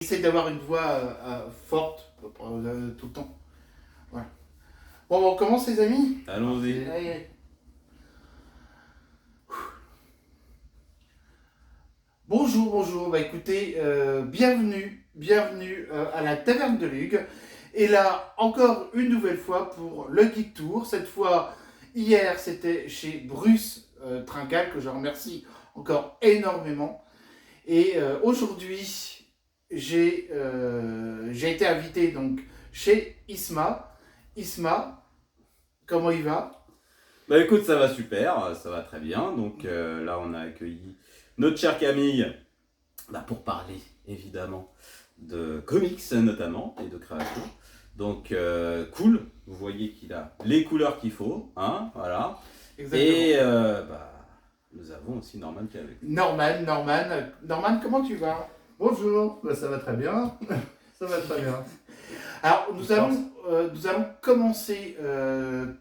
Essaye d'avoir une voix forte tout le temps. Voilà. Bon, on commence les amis. Allons-y. Allez, allez. Bonjour, bonjour. Bah écoutez, bienvenue à la Taverne de Lugue. Et là, encore une nouvelle fois pour le Geek Tour. Cette fois, hier, c'était chez Bruce Trincal, que je remercie encore énormément. Et aujourd'hui, j'ai été invité donc chez Isma. Isma, comment il va? Bah écoute, ça va super, ça va très bien. Donc là, on a accueilli notre chère Camille pour parler évidemment de comics notamment et de création. Donc cool, vous voyez qu'il a les couleurs qu'il faut, hein, voilà. Exactement. Et nous avons aussi Norman qui est avec nous. Norman, comment tu vas? Bonjour, ça va très bien. Ça va très bien. Alors, nous allons commencer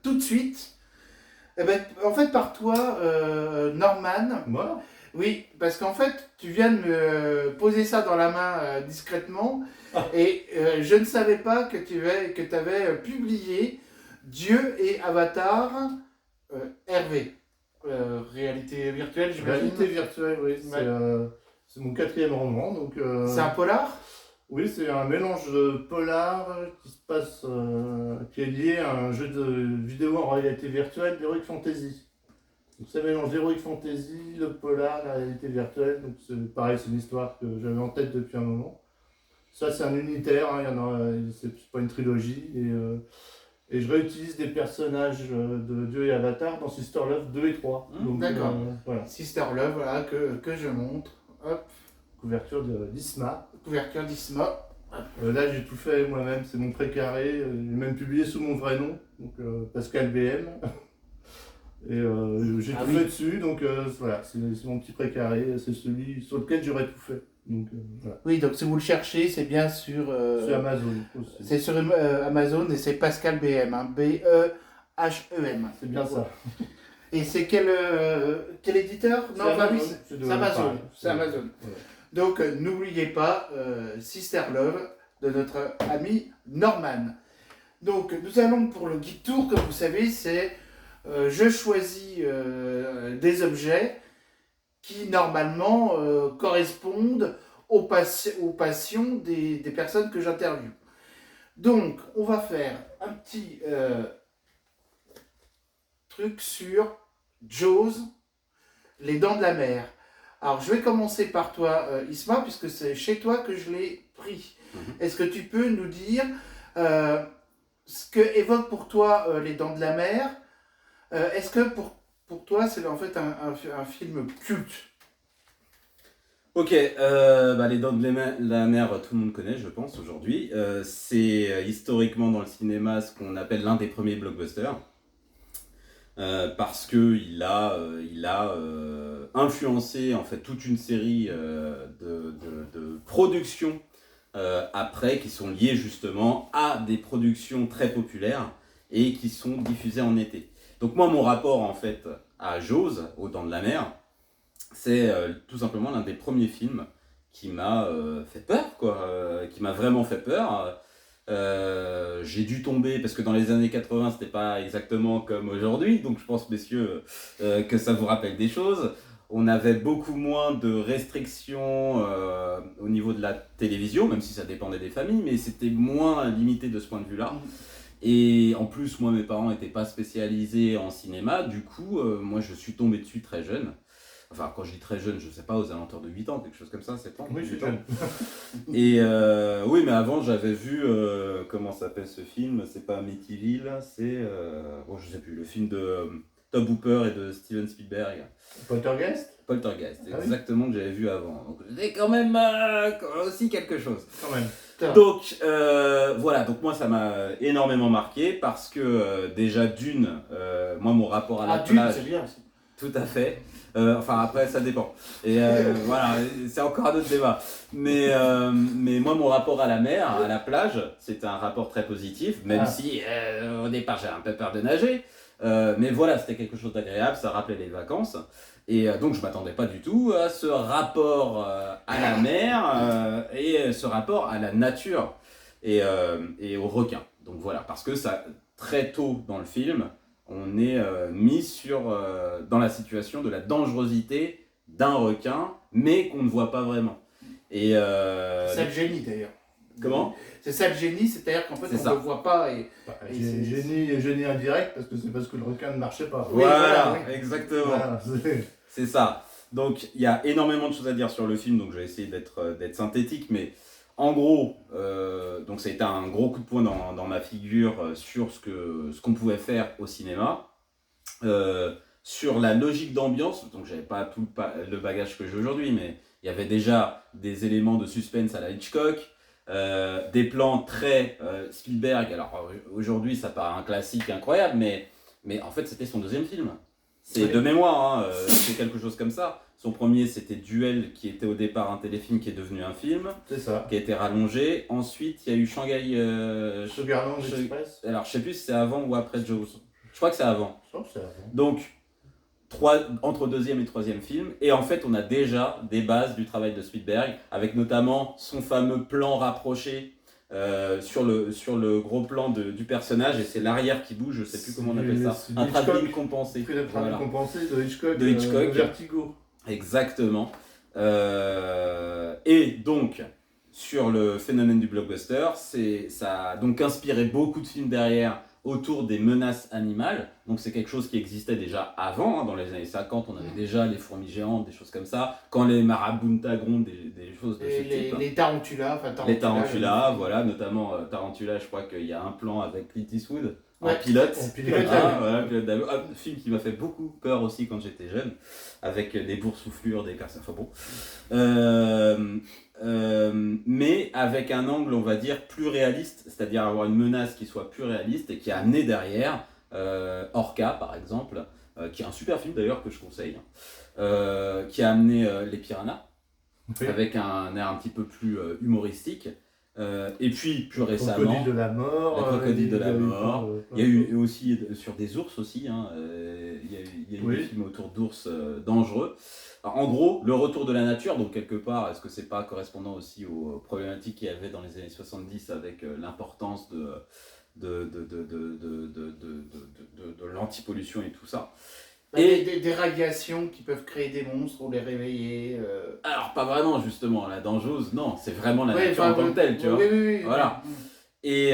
tout de suite. Eh ben, en fait, par toi, Norman. Moi Oui, parce qu'en fait, tu viens de me poser ça dans la main discrètement. Et je ne savais pas que tu avais publié Dieu et Avatar RV. Réalité virtuelle, j'imagine. Réalité virtuelle, oui. Ouais. C'est mon 4e roman. Donc, C'est un polar? oui, c'est un mélange de polar qui se passe, qui est lié à un jeu de vidéo en réalité virtuelle d'Heroic Fantasy. Donc, ça mélange l'Heroic Fantasy, le polar, la réalité virtuelle. Donc, c'est pareil, c'est une histoire que j'avais en tête depuis un moment. Ça, c'est un unitaire, hein, c'est pas une trilogie. Et je réutilise des personnages de Dieu et Avatar dans Sister Love 2 et 3. Donc, D'accord. voilà. Sister Love, voilà, que je montre. Hop, Couverture d'Isma. couverture d'Isma. Là, j'ai tout fait moi-même, c'est mon précaré. J'ai même publié sous mon vrai nom, donc Pascal BM. Et j'ai tout fait dessus, donc voilà, c'est mon petit précaré, c'est celui sur lequel j'aurais tout fait. Donc voilà. Oui, donc si vous le cherchez, c'est bien sur... C'est Amazon aussi. c'est sur Amazon et c'est Pascal BM, hein, B-E-H-E-M. C'est bien ça. Et c'est quel éditeur? Non, bah oui, c'est Amazon. C'est Amazon. Voilà. Donc n'oubliez pas Sister Love de notre ami Norman. Donc nous allons pour le Geek Tour, comme vous savez, c'est je choisis des objets qui normalement correspondent aux passions des personnes que j'interviewe. Donc on va faire un petit truc sur Jaws, les dents de la mer. Alors, je vais commencer par toi, Isma, puisque c'est chez toi que je l'ai pris. Est-ce que tu peux nous dire ce que évoque pour toi les dents de la mer? Est-ce que pour toi, c'est en fait un film culte? Ok, les Dents de la Mer, tout le monde connaît, je pense, aujourd'hui. C'est historiquement dans le cinéma ce qu'on appelle l'un des premiers blockbusters. Parce que il a influencé en fait toute une série de productions après qui sont liées justement à des productions très populaires et qui sont diffusées en été. Donc moi mon rapport en fait à Jaws, aux Dents de la Mer, c'est tout simplement l'un des premiers films qui m'a fait peur, quoi, qui m'a vraiment fait peur. J'ai dû tomber parce que dans les années 80 c'était pas exactement comme aujourd'hui, donc je pense messieurs que ça vous rappelle des choses. On avait beaucoup moins de restrictions au niveau de la télévision, même si ça dépendait des familles, mais c'était moins limité de ce point de vue là. Et en plus moi mes parents n'étaient pas spécialisés en cinéma, du coup moi je suis tombé dessus très jeune. Enfin, quand je dis très jeune, je sais pas, aux alentours de 8 ans, quelque chose comme ça, 7 ans. Oui, je suis jeune. Et oui, mais avant, j'avais vu, comment s'appelle ce film? C'est pas Amityville, c'est, je sais plus, le film de Tobe Hooper et de Steven Spielberg. Poltergeist, Exactement, que j'avais vu avant. Donc, c'était quand même aussi quelque chose. quand même. Donc, voilà, donc moi, ça m'a énormément marqué parce que, déjà, moi, mon rapport à la plage... c'est bien aussi. Tout à fait. Enfin, après, ça dépend. Et voilà, c'est encore un autre débat. Mais moi, mon rapport à la mer, à la plage, c'est un rapport très positif, même si au départ, j'avais un peu peur de nager. Mais voilà, c'était quelque chose d'agréable, ça rappelait les vacances. Et donc je m'attendais pas du tout à ce rapport à la mer et ce rapport à la nature et aux requins. Donc voilà, parce que ça, très tôt dans le film, on est mis dans la situation de la dangerosité d'un requin, mais qu'on ne voit pas vraiment. Et C'est ça le génie d'ailleurs. comment ? C'est ça le génie, c'est-à-dire qu'en fait C'est on ça. ne le voit pas. Et Génie indirect parce que c'est parce que le requin ne marchait pas. Oui, Voilà, oui. exactement. Voilà, C'est ça. Donc il y a énormément de choses à dire sur le film, donc je vais essayer d'être synthétique, mais en gros, donc ça a été un gros coup de poing dans ma figure sur ce qu'on pouvait faire au cinéma. Sur la logique d'ambiance, donc j'avais pas tout le bagage que j'ai aujourd'hui, mais il y avait déjà des éléments de suspense à la Hitchcock, des plans très Spielberg. Alors aujourd'hui ça paraît un classique incroyable, mais en fait c'était son deuxième film. C'est Oui. de mémoire, c'est quelque chose comme ça. Son premier c'était Duel, qui était au départ un téléfilm qui est devenu un film, c'est ça. qui a été rallongé. Ensuite il y a eu Shanghai... Sugarland je- Express. Alors je sais plus si c'est avant ou après Jaws. Je crois que c'est avant. Je pense que c'est avant. Donc, entre deuxième et troisième film, et en fait on a déjà des bases du travail de Spielberg, avec notamment son fameux plan rapproché sur le gros plan du personnage, et c'est l'arrière qui bouge, je sais plus comment on appelle ça, C'est un Hitchcock. travelling compensé. C'est le travail Voilà. compensé de Hitchcock, De Hitchcock. Vertigo. Exactement. Et donc, sur le phénomène du blockbuster, ça a donc inspiré beaucoup de films derrière autour des menaces animales. Donc c'est quelque chose qui existait déjà avant, hein, dans les années 50, on avait déjà les fourmis géantes, des choses comme ça. Quand les marabuntas grondent, des choses de ce type. Les tarantulas, Les tarantulas, voilà, notamment Tarantula, je crois qu'il y a un plan avec Clint Eastwood, en pilote. En pilote, Ah, oui. voilà, pilote d'avion. Ah, film qui m'a fait beaucoup peur aussi quand j'étais jeune, avec des boursouflures, des casses, enfin bon. Mais avec un angle, on va dire, plus réaliste, c'est-à-dire avoir une menace qui soit plus réaliste et qui a amené derrière Orca, par exemple, qui est un super film d'ailleurs que je conseille, qui a amené Les Piranhas, Oui. avec un air un petit peu plus humoristique. Et puis, plus récemment, Crocodile de la mort. Le Crocodile de la mort. Il y a eu eu aussi sur des ours aussi, hein, il y a eu Oui. des films autour d'ours dangereux. Alors, en gros, le retour de la nature, donc quelque part, est-ce que c'est pas correspondant aussi aux problématiques qu'il y avait dans les années 70 avec l'importance de l'antipollution et tout ça. Et des radiations qui peuvent créer des monstres ou les réveiller. Alors, pas vraiment, justement, la dangereuse, non, c'est vraiment la Ouais, nature enfin, en tant que telle, tu vois. Oui. Voilà. Et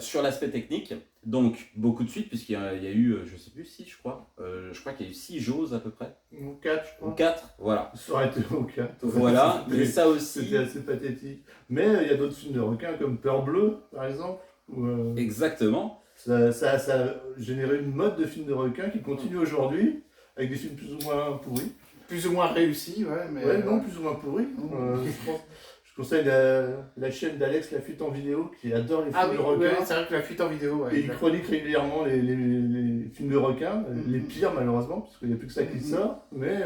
sur l'aspect technique, donc beaucoup de suites, puisqu'il y a eu, je sais plus, 6 je crois. Je crois qu'il y a eu 6 Jaws à peu près. Ou 4, je Ou crois. 4, voilà. Ça aurait été au 4. Voilà, mais ça aussi. C'était assez pathétique. Mais il y a d'autres films de requins comme Peur Bleue, par exemple. Où, Exactement. ça a généré une mode de films de requins qui continue aujourd'hui, avec des films plus ou moins pourris. Plus ou moins réussi, ouais. Mais, Ouais, non, plus ou moins pourris. Je conseille la chaîne d'Alex La Fuite en vidéo qui adore les films Ah oui, de requins. ouais, c'est vrai que la fuite en vidéo. Ouais, Et il chronique régulièrement les films de requins, les pires malheureusement, parce qu'il n'y a plus que ça qui sort, mais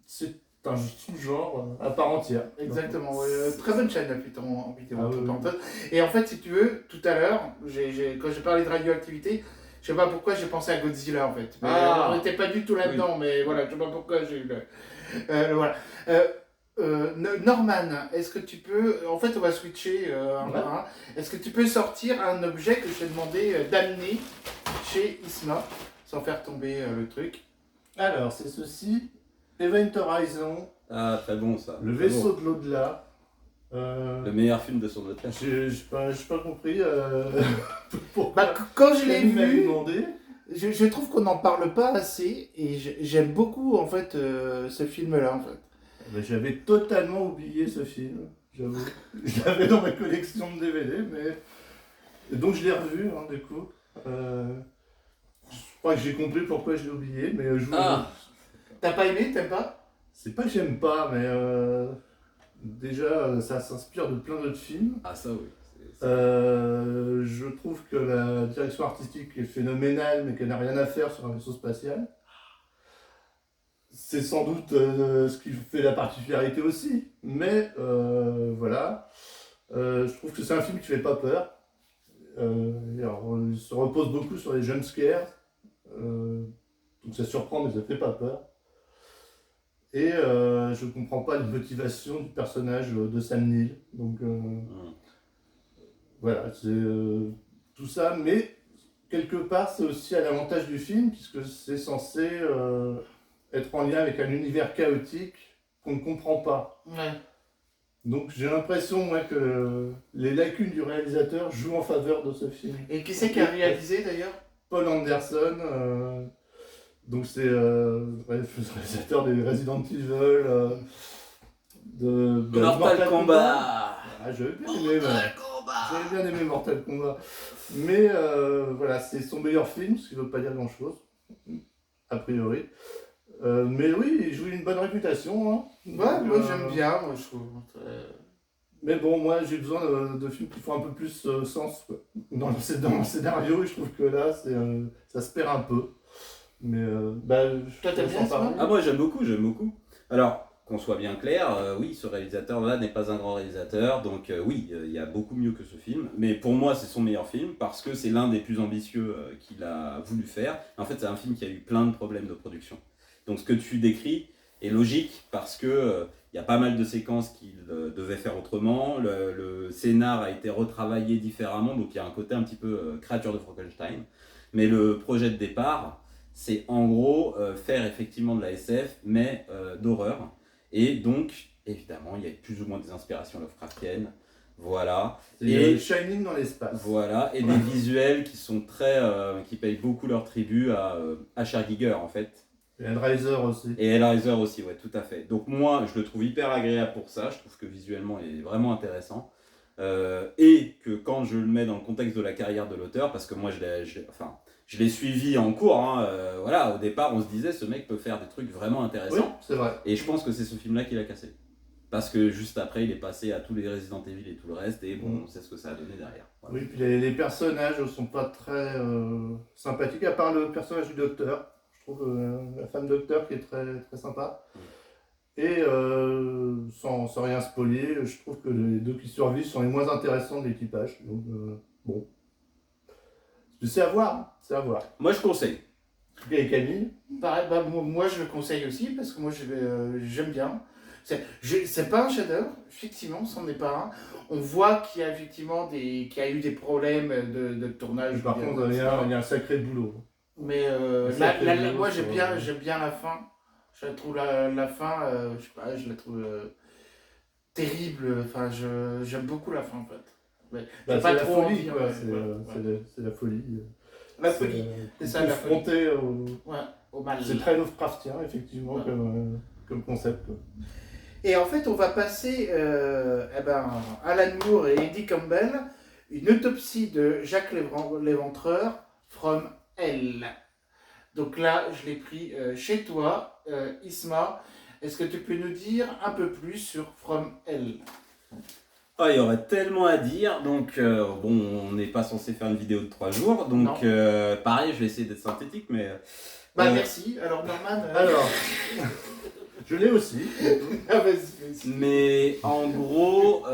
c'est un sous-genre à part entière. Exactement, ouais. Très bonne chaîne la fuite en vidéo. Ah, entre oui. parenthèses. Et en fait, si tu veux, tout à l'heure, quand j'ai parlé de radioactivité, je sais pas pourquoi j'ai pensé à Godzilla en fait. Mais on n'était pas du tout là-dedans, mais voilà, je sais pas pourquoi j'ai eu le. Voilà. Norman, est-ce que tu peux. En fait, on va switcher un par un. Est-ce que tu peux sortir un objet que je t'ai demandé d'amener chez Isma, sans faire tomber le truc? Alors, c'est ceci, Event Horizon, Ah, très bon ça. le Très vaisseau bon. de l'au-delà. Le meilleur film de son auteur. J'ai pas compris pourquoi. Bah, quand je l'ai Il m'a vu, demandé. je trouve qu'on n'en parle pas assez et j'aime beaucoup en fait ce film-là en fait. Ben, j'avais totalement oublié ce film, j'avoue. Je l'avais dans ma collection de DVD, mais. Et donc je l'ai revu, hein, du coup. Je crois que j'ai compris pourquoi je l'ai oublié, mais je vous. Ah. T'as pas aimé, t'aimes pas? C'est pas que j'aime pas, mais. Déjà, ça s'inspire de plein d'autres films. Ah, ça oui. Je trouve que la direction artistique est phénoménale, mais qu'elle n'a rien à faire sur un vaisseau spatial. C'est sans doute ce qui fait la particularité aussi, mais voilà. Je trouve que c'est un film qui fait pas peur. Alors, il se repose beaucoup sur les jumpscares, donc ça surprend, mais ça fait pas peur. Et je comprends pas les motivations du personnage de Sam Neill. Donc voilà, c'est tout ça. Mais quelque part, c'est aussi à l'avantage du film, puisque c'est censé être en lien avec un univers chaotique qu'on ne comprend pas. Ouais. Donc j'ai l'impression, moi, que les lacunes du réalisateur jouent en faveur de ce film. Et qui c'est qui a réalisé d'ailleurs? Paul Anderson, donc c'est le réalisateur des Resident Evil, de Mortal Kombat. Ah, j'avais bien aimé Mortal Kombat. Mais voilà, c'est son meilleur film, ce qui ne veut pas dire grand-chose, a priori. Mais oui, il joue une bonne réputation. Hein. Ouais, moi j'aime bien, moi je trouve. Mais bon, moi j'ai besoin de films qui font un peu plus sens quoi. Dans le scénario, et je trouve que là, ça se perd un peu. Mais Toi, t'aimes bien ça? Ah, moi j'aime beaucoup. Alors, qu'on soit bien clair, oui, ce réalisateur-là n'est pas un grand réalisateur, donc oui, il y a beaucoup mieux que ce film. Mais pour moi, c'est son meilleur film parce que c'est l'un des plus ambitieux qu'il a voulu faire. En fait, c'est un film qui a eu plein de problèmes de production. Donc ce que tu décris est logique parce que il y a pas mal de séquences qu'il devait faire autrement. Le scénar a été retravaillé différemment, donc il y a un côté un petit peu créature de Frankenstein. Mais le projet de départ, c'est en gros faire effectivement de la SF, mais d'horreur. Et donc, évidemment, il y a plus ou moins des inspirations Lovecraftiennes. Voilà. Et Shining dans l'espace. Voilà. Et des visuels qui sont très, qui payent beaucoup leur tribut à H.R. Giger en fait. Et Hellraiser aussi. Et Hellraiser aussi, ouais, tout à fait. Donc moi, je le trouve hyper agréable pour ça. Je trouve que visuellement, il est vraiment intéressant. Et que quand je le mets dans le contexte de la carrière de l'auteur, parce que moi, je l'ai suivi en cours. Hein, voilà, au départ, on se disait, ce mec peut faire des trucs vraiment intéressants. Oui, c'est vrai. Et je pense que c'est ce film-là qui l'a cassé. Parce que juste après, il est passé à tous les Resident Evil et tout le reste. Et bon, on sait ce que ça a donné derrière. Voilà. Oui, puis les personnages ne sont pas très sympathiques, à part le personnage du docteur. Je trouve la femme docteur qui est très, très sympa. Et sans rien spoiler, je trouve que les deux qui survivent sont les moins intéressants de l'équipage. Donc bon. C'est à voir, c'est à voir. Moi, je conseille. Et Camille? Pareil, moi je le conseille aussi parce que moi j'aime bien. C'est pas un chef-d'œuvre, effectivement, c'en est pas un. On voit qu'il y a effectivement qu'il y a eu des problèmes de tournage. Par contre, il y a un sacré boulot. Mais moi j'aime bien la fin. Je trouve la fin, je sais pas, je la trouve terrible. Enfin, j'aime beaucoup la fin en fait. Mais c'est pas la trop folie, envie, quoi. ouais. C'est la folie. La folie, c'est ça, la folie. Confronté au mal. C'est très Lovecraftien, effectivement, comme concept. Quoi. Et en fait, on va passer Alan Moore et Eddie Campbell, une autopsie de Jacques l'Éventreur, From Hell. Donc là, je l'ai pris chez toi, Isma. Est-ce que tu peux nous dire un peu plus sur From Hell? Ah, il y aurait tellement à dire, donc bon, on n'est pas censé faire une vidéo de 3 jours, donc pareil, je vais essayer d'être synthétique, mais... merci, alors Norman... Alors, je l'ai aussi. Vas-y. Mais en gros,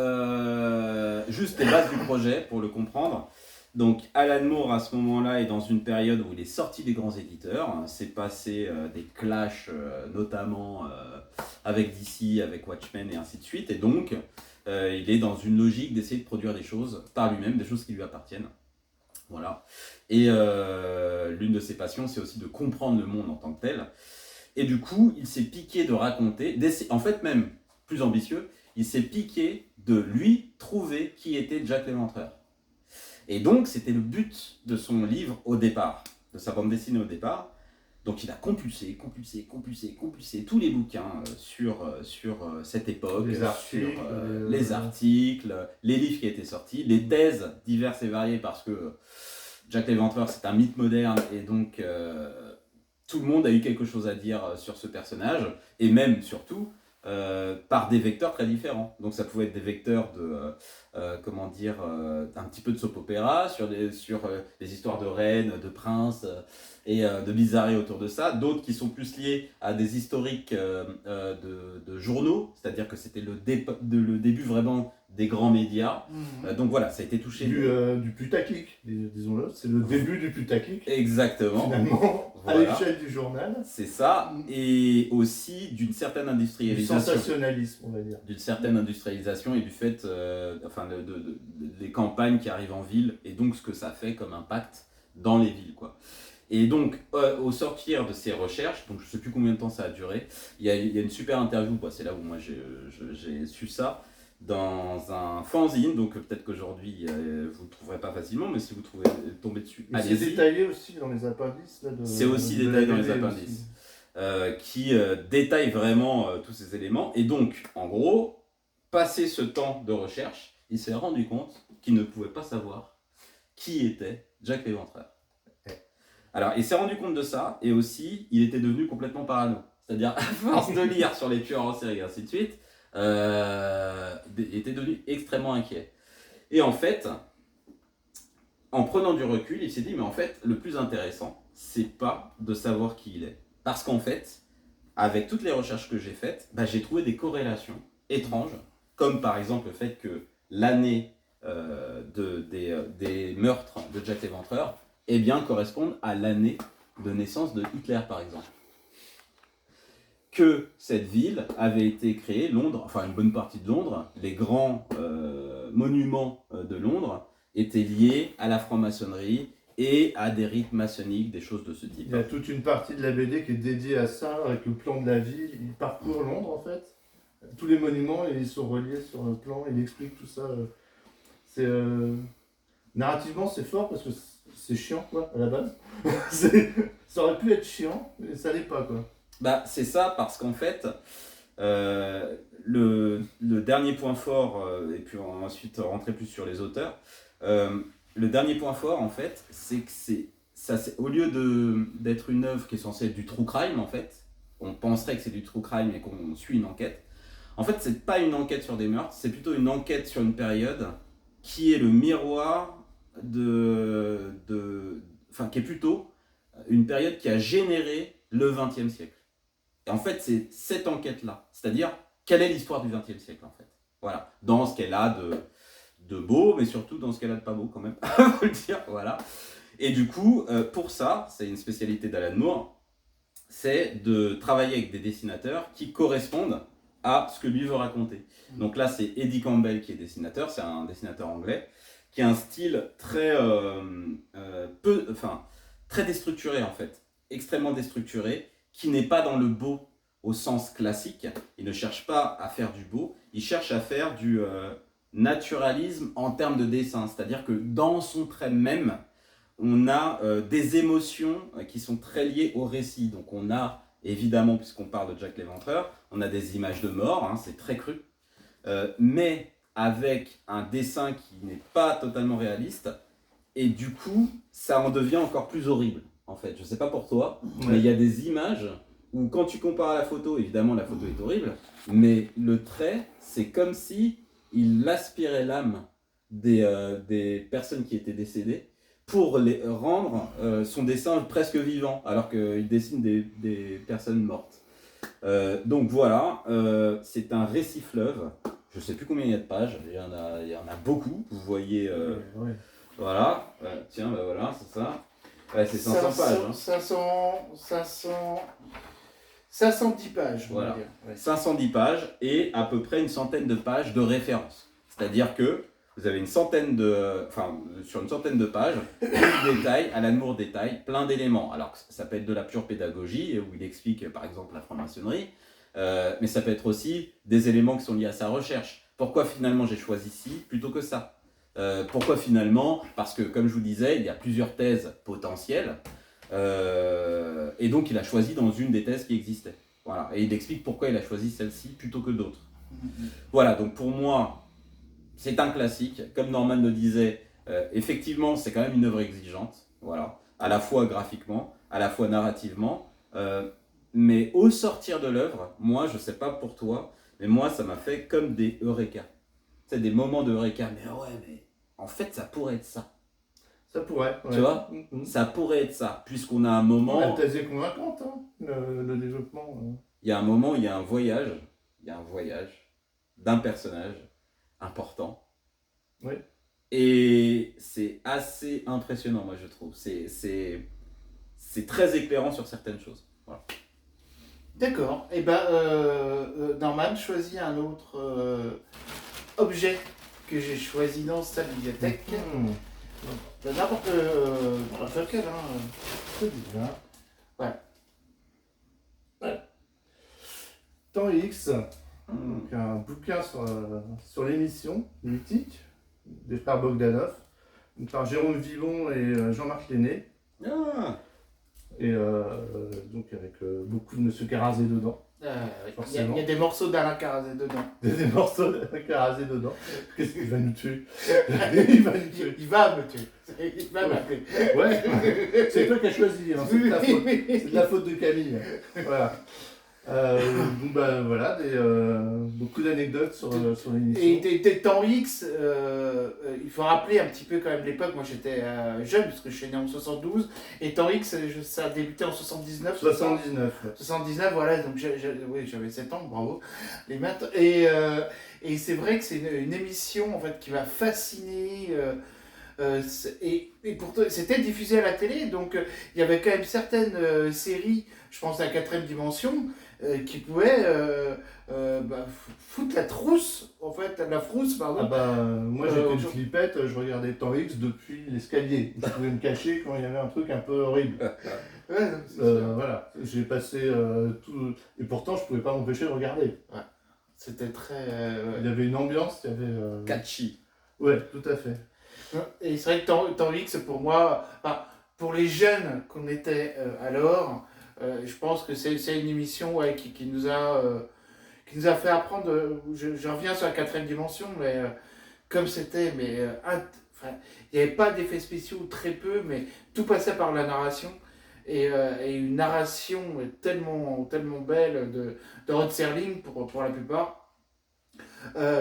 juste les bases du projet, pour le comprendre. Donc Alan Moore, à ce moment-là, est dans une période où il est sorti des grands éditeurs. C'est passé des clashs, notamment avec DC, avec Watchmen et ainsi de suite, et donc... il est dans une logique d'essayer de produire des choses par lui-même, des choses qui lui appartiennent. Voilà. Et l'une de ses passions, c'est aussi de comprendre le monde en tant que tel. Et du coup, il s'est piqué de raconter, en fait même plus ambitieux, il s'est piqué de lui trouver qui était Jack l'Éventreur. Et donc, c'était le but de son livre au départ, de sa bande dessinée au départ. Donc il a compulsé tous les bouquins sur cette époque, les articles, les livres qui étaient sortis, les thèses diverses et variées, parce que Jack l'Éventreur c'est un mythe moderne et donc tout le monde a eu quelque chose à dire sur ce personnage, et même surtout par des vecteurs très différents. Donc ça pouvait être des vecteurs de, un petit peu de soap opéra, sur les histoires de reines, de princes, et de bizarreries autour de ça. D'autres qui sont plus liés à des historiques de journaux, c'est-à-dire que c'était le début vraiment des grands médias. Mhm. Donc voilà, ça a été touché. Du putaclic, disons-le. C'est le début du putaclic, Exactement. finalement, à Voilà. l'échelle du journal. C'est ça, et aussi d'une certaine Du industrialisation. sensationnalisme, on va dire. D'une certaine industrialisation et du fait, des campagnes qui arrivent en ville et donc ce que ça fait comme impact dans les villes, quoi. Et donc, au sortir de ces recherches, donc je ne sais plus combien de temps ça a duré, il y a une super interview, bah, c'est là où moi j'ai su ça, dans un fanzine, donc peut-être qu'aujourd'hui vous ne le trouverez pas facilement, mais si vous tombez dessus, Et c'est allez-y. détaillé aussi dans les appendices. Là, C'est aussi de détaillé la dans les BD appendices. aussi. Qui détaille vraiment tous ces éléments. Et donc, en gros, passé ce temps de recherche, il s'est rendu compte qu'il ne pouvait pas savoir qui était Jack l'Éventreur. Alors, il s'est rendu compte de ça, et aussi, il était devenu complètement parano. C'est-à-dire, à force de lire sur les tueurs en série et ainsi de suite, il était devenu extrêmement inquiet. Et en fait, en prenant du recul, il s'est dit, mais en fait, le plus intéressant, c'est pas de savoir qui il est. Parce qu'en fait, avec toutes les recherches que j'ai faites, bah, j'ai trouvé des corrélations étranges, comme par exemple le fait que l'année des meurtres de Jack l'Éventreur, eh bien, corresponde à l'année de naissance de Hitler, par exemple. Que cette ville avait été créée, Londres, enfin une bonne partie de Londres, les grands monuments de Londres étaient liés à la franc-maçonnerie et à des rites maçonniques, des choses de ce type. Il y a toute une partie de la BD qui est dédiée à ça, avec le plan de la ville. Il parcourt Londres, en fait. Tous les monuments, ils sont reliés sur un plan. Il explique tout ça. Narrativement, c'est fort parce que c'est chiant, quoi, à la base. Ça aurait pu être chiant, mais ça l'est pas, quoi. Bah, c'est ça, parce qu'en fait, le dernier point fort, et puis on va ensuite rentrer plus sur les auteurs, le dernier point fort, en fait, c'est que au lieu d'être une œuvre qui est censée être du true crime, en fait, on penserait que c'est du true crime et qu'on suit une enquête. En fait, c'est pas une enquête sur des meurtres, c'est plutôt une enquête sur une période qui est le miroir qui est plutôt une période qui a généré le XXe siècle. Et en fait, c'est cette enquête-là, c'est-à-dire quelle est l'histoire du XXe siècle, en fait. Voilà, dans ce qu'elle a de beau, mais surtout dans ce qu'elle a de pas beau, quand même, faut le dire, voilà. Et du coup, pour ça, c'est une spécialité d'Alan Moore, c'est de travailler avec des dessinateurs qui correspondent à ce que lui veut raconter. Donc là, c'est Eddie Campbell qui est dessinateur, c'est un dessinateur anglais, qui a un style très déstructuré, en fait, extrêmement déstructuré, qui n'est pas dans le beau au sens classique. Il ne cherche pas à faire du beau, il cherche à faire du naturalisme en termes de dessin, c'est-à-dire que dans son trait même, on a des émotions qui sont très liées au récit. Donc on a, évidemment, puisqu'on parle de Jack l'Éventreur, on a des images de mort, hein, c'est très cru, mais avec un dessin qui n'est pas totalement réaliste, et du coup, ça en devient encore plus horrible, en fait. Je sais pas pour toi, mais il y a des images où quand tu compares à la photo, évidemment la photo est horrible, mais le trait, c'est comme si il aspirait l'âme des personnes qui étaient décédées pour les rendre son dessin presque vivant, alors qu'il dessine des personnes mortes. Donc voilà, c'est un récit fleuve. Je sais plus combien il y a de pages, il y en a beaucoup, vous voyez, Ouais. voilà, tiens, bah voilà, c'est ça. Ouais, c'est 500 pages. Hein. 510 pages, Voilà. on va dire. Ouais. 510 pages et à peu près une centaine de pages de références. C'est-à-dire que vous avez sur une centaine de pages, il détaille, Alan Moore détaille plein d'éléments. Alors ça peut être de la pure pédagogie, où il explique par exemple la franc-maçonnerie, mais ça peut être aussi des éléments qui sont liés à sa recherche. Pourquoi finalement j'ai choisi ci plutôt que ça ? Pourquoi finalement ? Parce que comme je vous disais, il y a plusieurs thèses potentielles, et donc il a choisi dans une des thèses qui existait. Voilà. Et il explique pourquoi il a choisi celle-ci plutôt que d'autres. Voilà, donc pour moi, c'est un classique. Comme Norman le disait, effectivement, c'est quand même une œuvre exigeante, voilà, à la fois graphiquement, à la fois narrativement, mais au sortir de l'œuvre, moi, je sais pas pour toi, mais moi, ça m'a fait comme des eureka. C'est des moments de eureka, mais en fait, ça pourrait être ça. Ça pourrait. Ouais. Tu vois, ça pourrait être ça, puisqu'on a un moment... La thèse est convaincante, hein, le développement. Il y a un moment, il y a un voyage d'un personnage important. Oui. Et c'est assez impressionnant, moi, je trouve. C'est très éclairant sur certaines choses. Voilà. D'accord. Et ben, Norman choisit un autre objet que j'ai choisi dans sa bibliothèque. N'importe lequel. Hein. C'est bien. Ouais. Temps X, donc un bouquin sur l'émission mythique des frères Bogdanov, donc par Jérôme Vivon et Jean-Marc Lenné. Ah. Et donc avec beaucoup de Monsieur Carazé dedans. Il y a des morceaux d'Alain Carazé dedans. Des morceaux d'Alain Carazé dedans. Qu'est-ce qu'il va nous tuer? Il va nous tuer. Il va me tuer. Il va m'appeler. Ouais, c'est toi qui as choisi, hein. C'est de ta faute. C'est de la faute de Camille. Voilà. Donc bah, voilà, beaucoup d'anecdotes sur l'émission. Et Temps X, il faut rappeler un petit peu quand même l'époque. Moi j'étais jeune parce que je suis né en 72 et Temps X ça a débuté en 79. 79. Ouais. 79, voilà, donc oui, j'avais 7 ans, bravo les maths. Et c'est vrai que c'est une émission en fait qui m'a fasciné. Et pourtant, c'était diffusé à la télé, donc il y avait quand même certaines séries, je pense à la 4ème dimension, qui pouvaient foutre la trousse, en fait, la frousse, pardon. Ah bah, moi j'étais une flippette, je regardais Temps X depuis l'escalier. Je pouvais me cacher quand il y avait un truc un peu horrible. Ouais, voilà, j'ai passé tout. Et pourtant je pouvais pas m'empêcher de regarder. Ouais. C'était très. Il y avait une ambiance, il y avait. Catchy. Ouais, tout à fait. Et c'est vrai que Temps X, pour moi, pour les jeunes qu'on était alors, je pense que c'est une émission qui nous a fait apprendre. Je reviens sur la 4ème dimension, mais comme c'était, il n'y avait pas d'effets spéciaux, très peu, mais tout passait par la narration. Et une narration tellement, tellement belle de Rod Serling pour la plupart.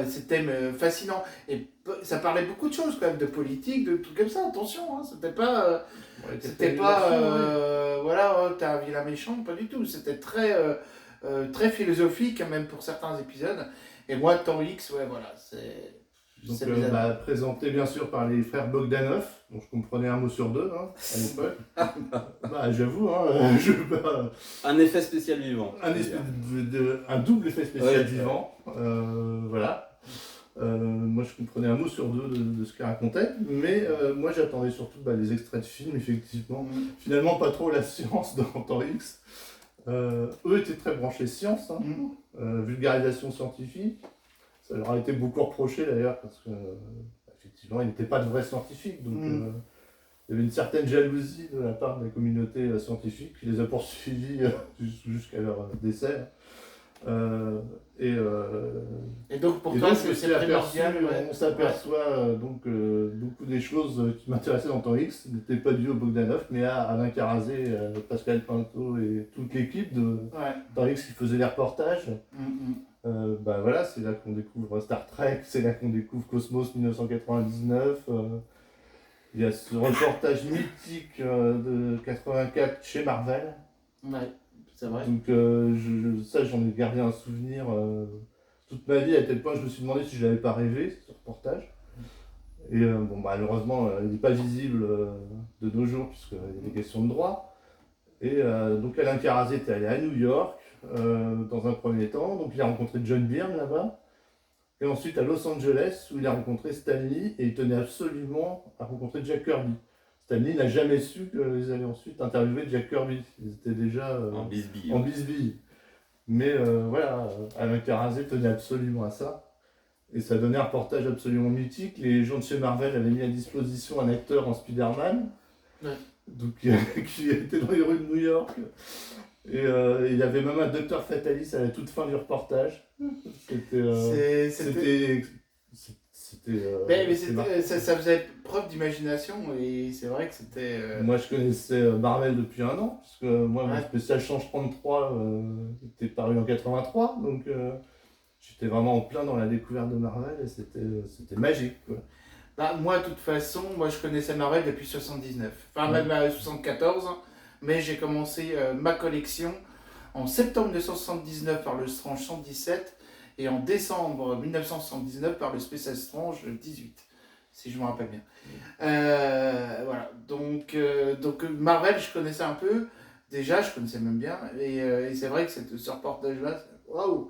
C'était fascinant et ça parlait beaucoup de choses quand même, de politique, de trucs comme ça, attention, hein, c'était pas voilà, oh, t'es un vilain méchant, pas du tout, c'était très philosophique même pour certains épisodes. Et moi Temps X, ouais, voilà, donc présenté bien sûr par les frères Bogdanov, dont je comprenais un mot sur deux hein, à l'époque. Bah j'avoue, hein, un effet spécial vivant. Un double effet spécial vivant. Voilà. Moi je comprenais un mot sur deux de ce qu'il racontait, mais moi j'attendais surtout les extraits de films, effectivement. Finalement pas trop la science dans Temps X. Eux étaient très branchés science, hein. Vulgarisation scientifique. Ça leur a été beaucoup reproché d'ailleurs parce que effectivement ils n'étaient pas de vrais scientifiques, donc il y avait une certaine jalousie de la part des communautés scientifiques qui les a poursuivis jusqu'à leur décès. Et donc pourtant c'est primordial. On s'aperçoit donc beaucoup des choses qui m'intéressaient dans Temps X n'étaient pas dues au Bogdanov, mais à Alain Carazé, Pascal Pinto et toute l'équipe de Temps X qui faisait les reportages. Voilà, c'est là qu'on découvre Star Trek, c'est là qu'on découvre Cosmos 1999. Il y a ce reportage mythique de 84 chez Marvel. Ouais, c'est vrai. Donc ça, j'en ai gardé un souvenir toute ma vie, à tel point que je me suis demandé si je l'avais pas rêvé, ce reportage. Et malheureusement, il n'est pas visible de nos jours, puisqu'il y a des questions de droit. Et donc Alain Carazé était allé à New York dans un premier temps, donc il a rencontré John Byrne là-bas, et ensuite à Los Angeles où il a rencontré Stan Lee et il tenait absolument à rencontrer Jack Kirby. Stan Lee n'a jamais su qu'ils allaient ensuite interviewer Jack Kirby, ils étaient déjà en bisbille. Mais voilà, Alain Carazé tenait absolument à ça, et ça donnait un reportage absolument mythique. Les gens de chez Marvel avaient mis à disposition un acteur en Spider-Man. Donc, qui était dans les rues de New York. Et il y avait même un docteur Fatalis à la toute fin du reportage. Ça faisait preuve d'imagination et c'est vrai que c'était. Moi je connaissais Marvel depuis un an, parce que moi mon spécial Change 33 était paru en 83, donc j'étais vraiment en plein dans la découverte de Marvel et c'était magique, quoi. Moi, de toute façon, je connaissais Marvel depuis 79, même 74, mais j'ai commencé ma collection en septembre 1979 par le Strange 117, et en décembre 1979 par le Space Strange 18, si je me rappelle bien. Voilà, donc Marvel, je connaissais un peu, déjà, je connaissais même bien, et c'est vrai que ce reportage-là, waouh!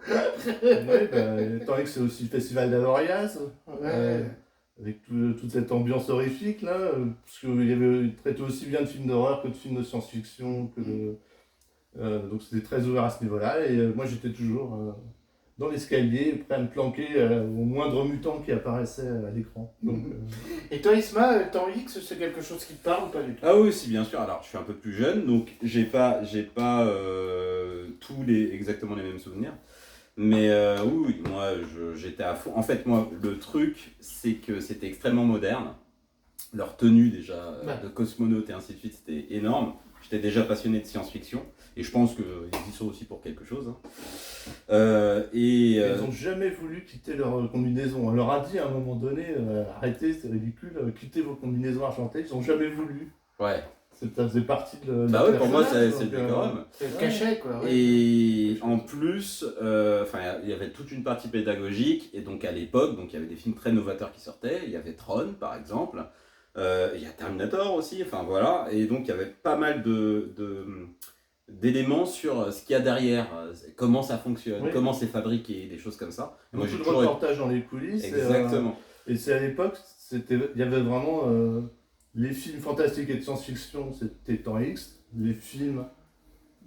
Ouais, tant que c'est aussi le festival d'Avoriaz, Ouais. avec toute cette ambiance horrifique là, parce qu'il y avait il traitait aussi bien de films d'horreur que de films de science-fiction, donc c'était très ouvert à ce niveau-là, et moi j'étais toujours dans l'escalier, prêt à me planquer au moindre mutant qui apparaissait à l'écran. Donc, Et toi, Isma, Temps X, c'est quelque chose qui te parle ou pas du tout? Ah oui, si, bien sûr. Alors, je suis un peu plus jeune, donc j'ai pas exactement les mêmes souvenirs. Mais oui, moi, j'étais à fond. En fait, moi, le truc, c'est que c'était extrêmement moderne. Leur tenue, déjà, Ouais. de cosmonautes et ainsi de suite, c'était énorme. J'étais déjà passionné de science-fiction. Et je pense qu'ils y sont aussi pour quelque chose. Hein. ils n'ont jamais voulu quitter leur combinaison. On leur a dit à un moment donné, arrêtez, c'est ridicule, quittez vos combinaisons argentées. Ils n'ont jamais voulu. Ouais. Ça faisait partie de Bah ouais, pour moi, c'est personnage, le donc, décorum. C'est le cachet, quoi. Ouais. Et en plus, il y avait toute une partie pédagogique, et donc à l'époque, donc il y avait des films très novateurs qui sortaient. Il y avait Tron, par exemple. Il y a Terminator aussi. Enfin voilà. Et donc il y avait pas mal d'éléments sur ce qu'il y a derrière, comment ça fonctionne, Oui. comment c'est fabriqué, des choses comme ça. Et Beaucoup de reportages dans les coulisses. Exactement. Et c'est à l'époque, il y avait vraiment les films fantastiques et de science-fiction, c'était Temps X. Les films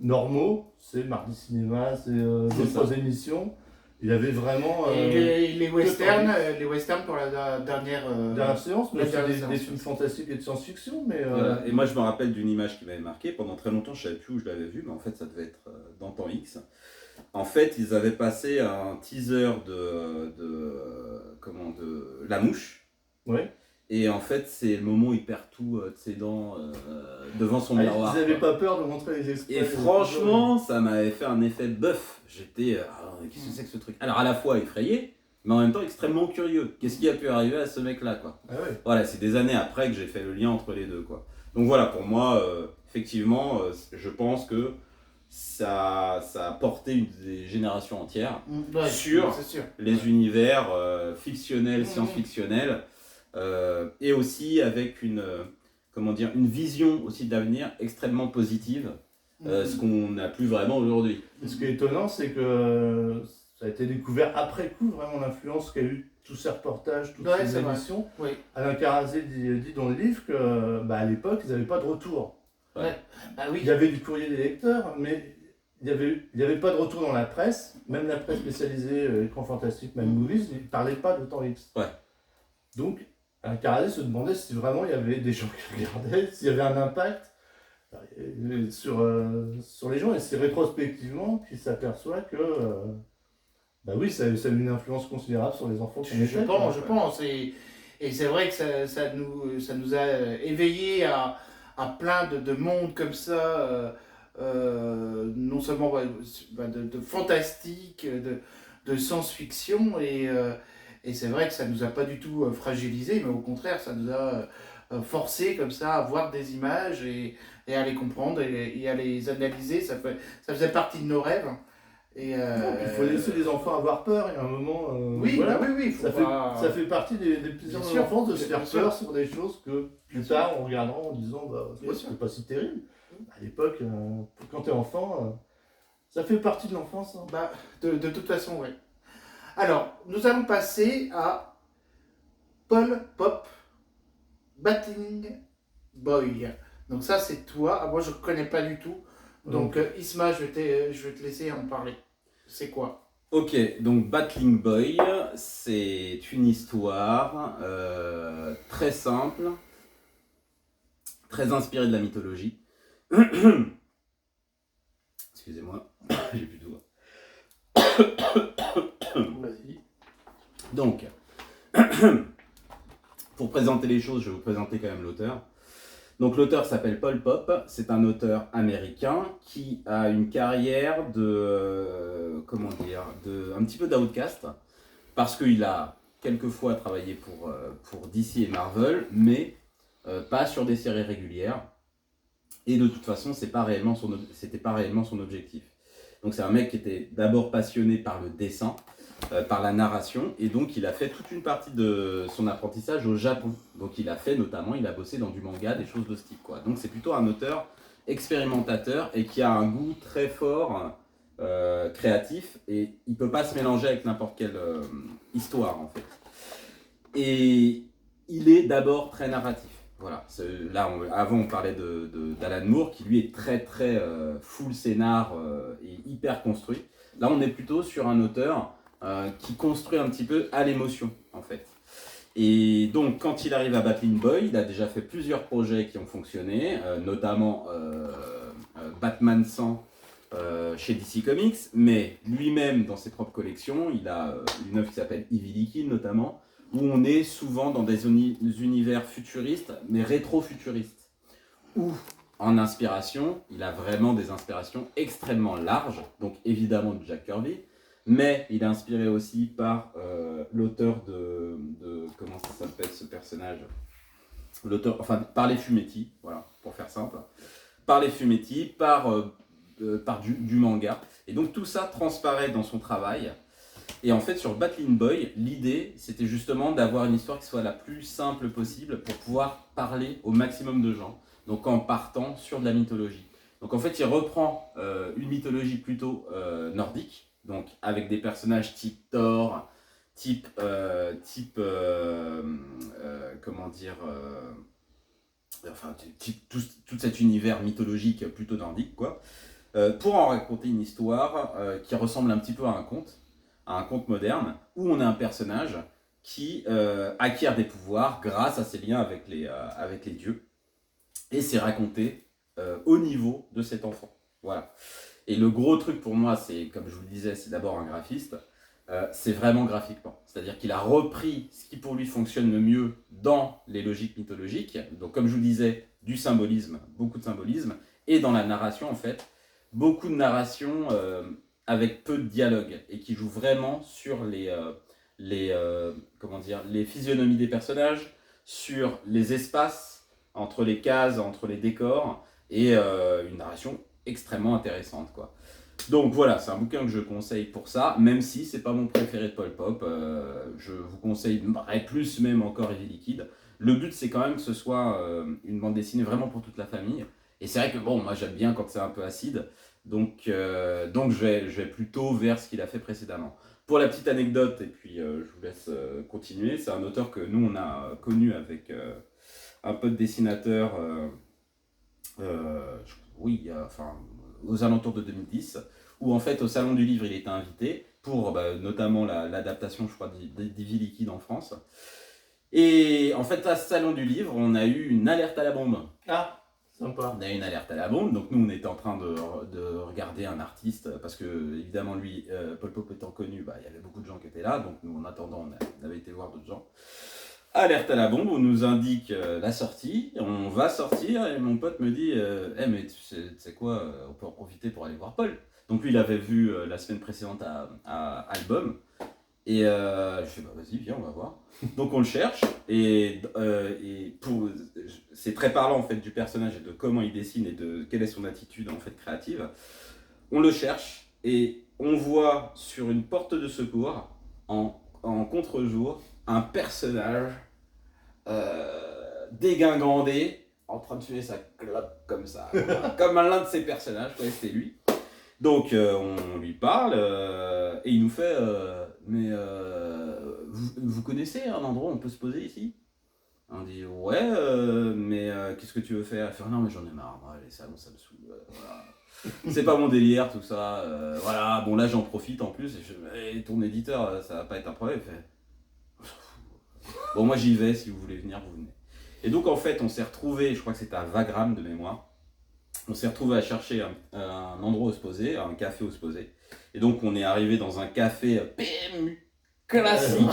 normaux, c'est Mardi Cinéma, c'est d'autres émissions. Il y avait vraiment Et les westerns pour la dernière. dernière séance, mais la aussi dernière des séance. films fantastiques et de science-fiction. Mais Voilà. Et moi, je me rappelle d'une image qui m'avait marqué. Pendant très longtemps, je ne savais plus où je l'avais vue, mais en fait, ça devait être dans Temps X. En fait, ils avaient passé un teaser de La Mouche. ouais. Et en fait, c'est le moment où il perd tout de ses dents devant son Ah, miroir. ils n'avaient quoi. pas peur de montrer les extraits. Et franchement, ça m'avait fait un effet bœuf. J'étais, qu'est-ce que c'est que ce truc? Alors, à la fois effrayé, mais en même temps extrêmement curieux. Qu'est-ce qui a pu arriver à ce mec-là, quoi? Ah ouais. Voilà, c'est des années après que j'ai fait le lien entre les deux, quoi. Donc voilà, pour moi, effectivement, je pense que ça a porté des générations entières Ouais, sur c'est sûr. les univers fictionnels, Mhm. science-fictionnels, et aussi avec une vision aussi de l'avenir extrêmement positive, ce qu'on n'a plus vraiment aujourd'hui. Et ce qui est étonnant, c'est que ça a été découvert après coup, vraiment l'influence qu'a eu tous ces reportages, toutes Ouais, ces c'est vrai. émissions. Oui. Alain Carazé dit dans le livre que à l'époque, ils n'avaient pas de retour. Ouais. Ah oui. Il y avait du courrier des lecteurs, mais il y avait pas de retour dans la presse. Même la presse spécialisée, écran fantastique, même movies, ils ne parlaient pas de Temps X. Ouais. Donc, Alain Carazé se demandait si vraiment il y avait des gens qui regardaient, s'il y avait un impact sur les gens. Et c'est rétrospectivement qu'il s'aperçoit que, bah oui, ça a eu une influence considérable sur les enfants qu'on était. Je pense. Et c'est vrai que ça nous a éveillés à plein de mondes comme ça, non seulement de fantastique, de science-fiction, et c'est vrai que ça nous a pas du tout fragilisés, mais au contraire, ça nous a forcé comme ça à voir des images et à les comprendre et à les analyser. Ça faisait partie de nos rêves. Et Non, puis il faut laisser les enfants avoir peur, il y a un moment. oui, voilà. bah oui, faut Ça pas... fait partie des plaisirs Bien de sûr, l'enfance de se bien faire sûr. peur sur des choses que plus tard on regardera en disant bah Bien ouais, sûr. c'était pas si terrible. À l'époque, quand t'es enfant, ça fait partie de l'enfance. Hein. Bah, de toute façon, oui. Alors, nous allons passer à Paul Pop, Battling Boy. Donc ça, c'est toi. Ah, moi, je ne connais pas du tout. Donc, Isma, je vais te laisser en parler. C'est quoi? Ok, donc Battling Boy, c'est une histoire très simple, très inspirée de la mythologie. Excusez-moi, j'ai plus de voix. Vas-y. Donc, pour présenter les choses, je vais vous présenter quand même l'auteur. Donc l'auteur s'appelle Paul Pop, c'est un auteur américain qui a une carrière un petit peu d'outcast, parce qu'il a quelquefois travaillé pour DC et Marvel, mais pas sur des séries régulières, et de toute façon, c'était pas réellement son objectif. Donc c'est un mec qui était d'abord passionné par le dessin, par la narration, et donc il a fait toute une partie de son apprentissage au Japon. Donc il a bossé dans du manga, des choses de ce type, quoi. Donc c'est plutôt un auteur expérimentateur et qui a un goût très fort, créatif, et il peut pas se mélanger avec n'importe quelle histoire, en fait. Et il est d'abord très narratif. Voilà. Avant on parlait d'Alan Moore, qui lui est très très full scénar et hyper construit. Là on est plutôt sur un auteur qui construit un petit peu à l'émotion, en fait. Et donc quand il arrive à Battling Boy, il a déjà fait plusieurs projets qui ont fonctionné, notamment Batman 100 chez DC Comics, mais lui-même dans ses propres collections, il a une œuvre qui s'appelle Evil Liquid notamment, où on est souvent dans des univers futuristes, mais rétro-futuristes, où en inspiration, il a vraiment des inspirations extrêmement larges, donc évidemment de Jack Kirby, mais il est inspiré aussi par l'auteur de comment ça s'appelle ce personnage, par les Fumetti, voilà, pour faire simple, par les Fumetti, par du manga, et donc tout ça transparaît dans son travail. Et en fait, sur Battling Boy, l'idée, c'était justement d'avoir une histoire qui soit la plus simple possible pour pouvoir parler au maximum de gens. Donc en partant sur de la mythologie. Donc en fait, il reprend une mythologie plutôt nordique, donc avec des personnages type Thor, tout cet univers mythologique plutôt nordique, quoi, pour en raconter une histoire qui ressemble un petit peu à un conte moderne, où on a un personnage qui acquiert des pouvoirs grâce à ses liens avec les dieux, et c'est raconté au niveau de cet enfant. Voilà. Et le gros truc pour moi, c'est, comme je vous le disais, c'est d'abord un graphiste, c'est vraiment graphiquement. C'est-à-dire qu'il a repris ce qui pour lui fonctionne le mieux dans les logiques mythologiques, donc comme je vous le disais, du symbolisme, beaucoup de symbolisme, et dans la narration en fait, beaucoup de narration avec peu de dialogue, et qui joue vraiment sur les physionomies des personnages, sur les espaces entre les cases, entre les décors, et une narration extrêmement intéressante, quoi. Donc voilà, c'est un bouquin que je conseille pour ça, même si c'est pas mon préféré de Paul Pop. Je vous conseille plus même encore Evil Liquid. Le but c'est quand même que ce soit une bande dessinée vraiment pour toute la famille. Et c'est vrai que bon, moi j'aime bien quand c'est un peu acide, donc je vais plutôt vers ce qu'il a fait précédemment. Pour la petite anecdote, et puis je vous laisse continuer, c'est un auteur que nous on a connu avec un pote dessinateur, aux alentours de 2010, où en fait au Salon du Livre il était invité pour notamment l'adaptation, je crois, d'Evil Liquid en France. Et en fait à ce Salon du Livre, on a eu une alerte à la bombe. Ah, sympa. On a eu une alerte à la bombe, donc nous on était en train de regarder un artiste, parce que évidemment lui, Paul Pop étant connu, il y avait beaucoup de gens qui étaient là, donc nous en attendant on avait été voir d'autres gens. Alerte à la bombe, on nous indique la sortie, on va sortir, et mon pote me dit mais tu sais quoi, on peut en profiter pour aller voir Paul. Donc lui il avait vu la semaine précédente à Album, et je fais vas-y viens on va voir. Donc on le cherche, et c'est très parlant en fait du personnage et de comment il dessine et de quelle est son attitude en fait créative. On le cherche et on voit sur une porte de secours en contre-jour un personnage dégingandé en train de fumer sa clope comme ça, voilà. Comme l'un de ses personnages, ouais, c'était lui. Donc on lui parle et il nous fait vous connaissez un endroit où on peut se poser ici? On dit ouais mais qu'est-ce que tu veux faire? Elle fait non mais j'en ai marre, moi, les salons ça me saoule, voilà. C'est pas mon délire tout ça, voilà, bon là j'en profite en plus, et ton éditeur ça va pas être un problème. Il fait bon moi j'y vais, si vous voulez venir vous venez. Et donc en fait on s'est retrouvé, je crois que c'était à Wagram de mémoire, on s'est retrouvé à chercher un endroit où se poser, un café où se poser. Et donc on est arrivé dans un café PMU classique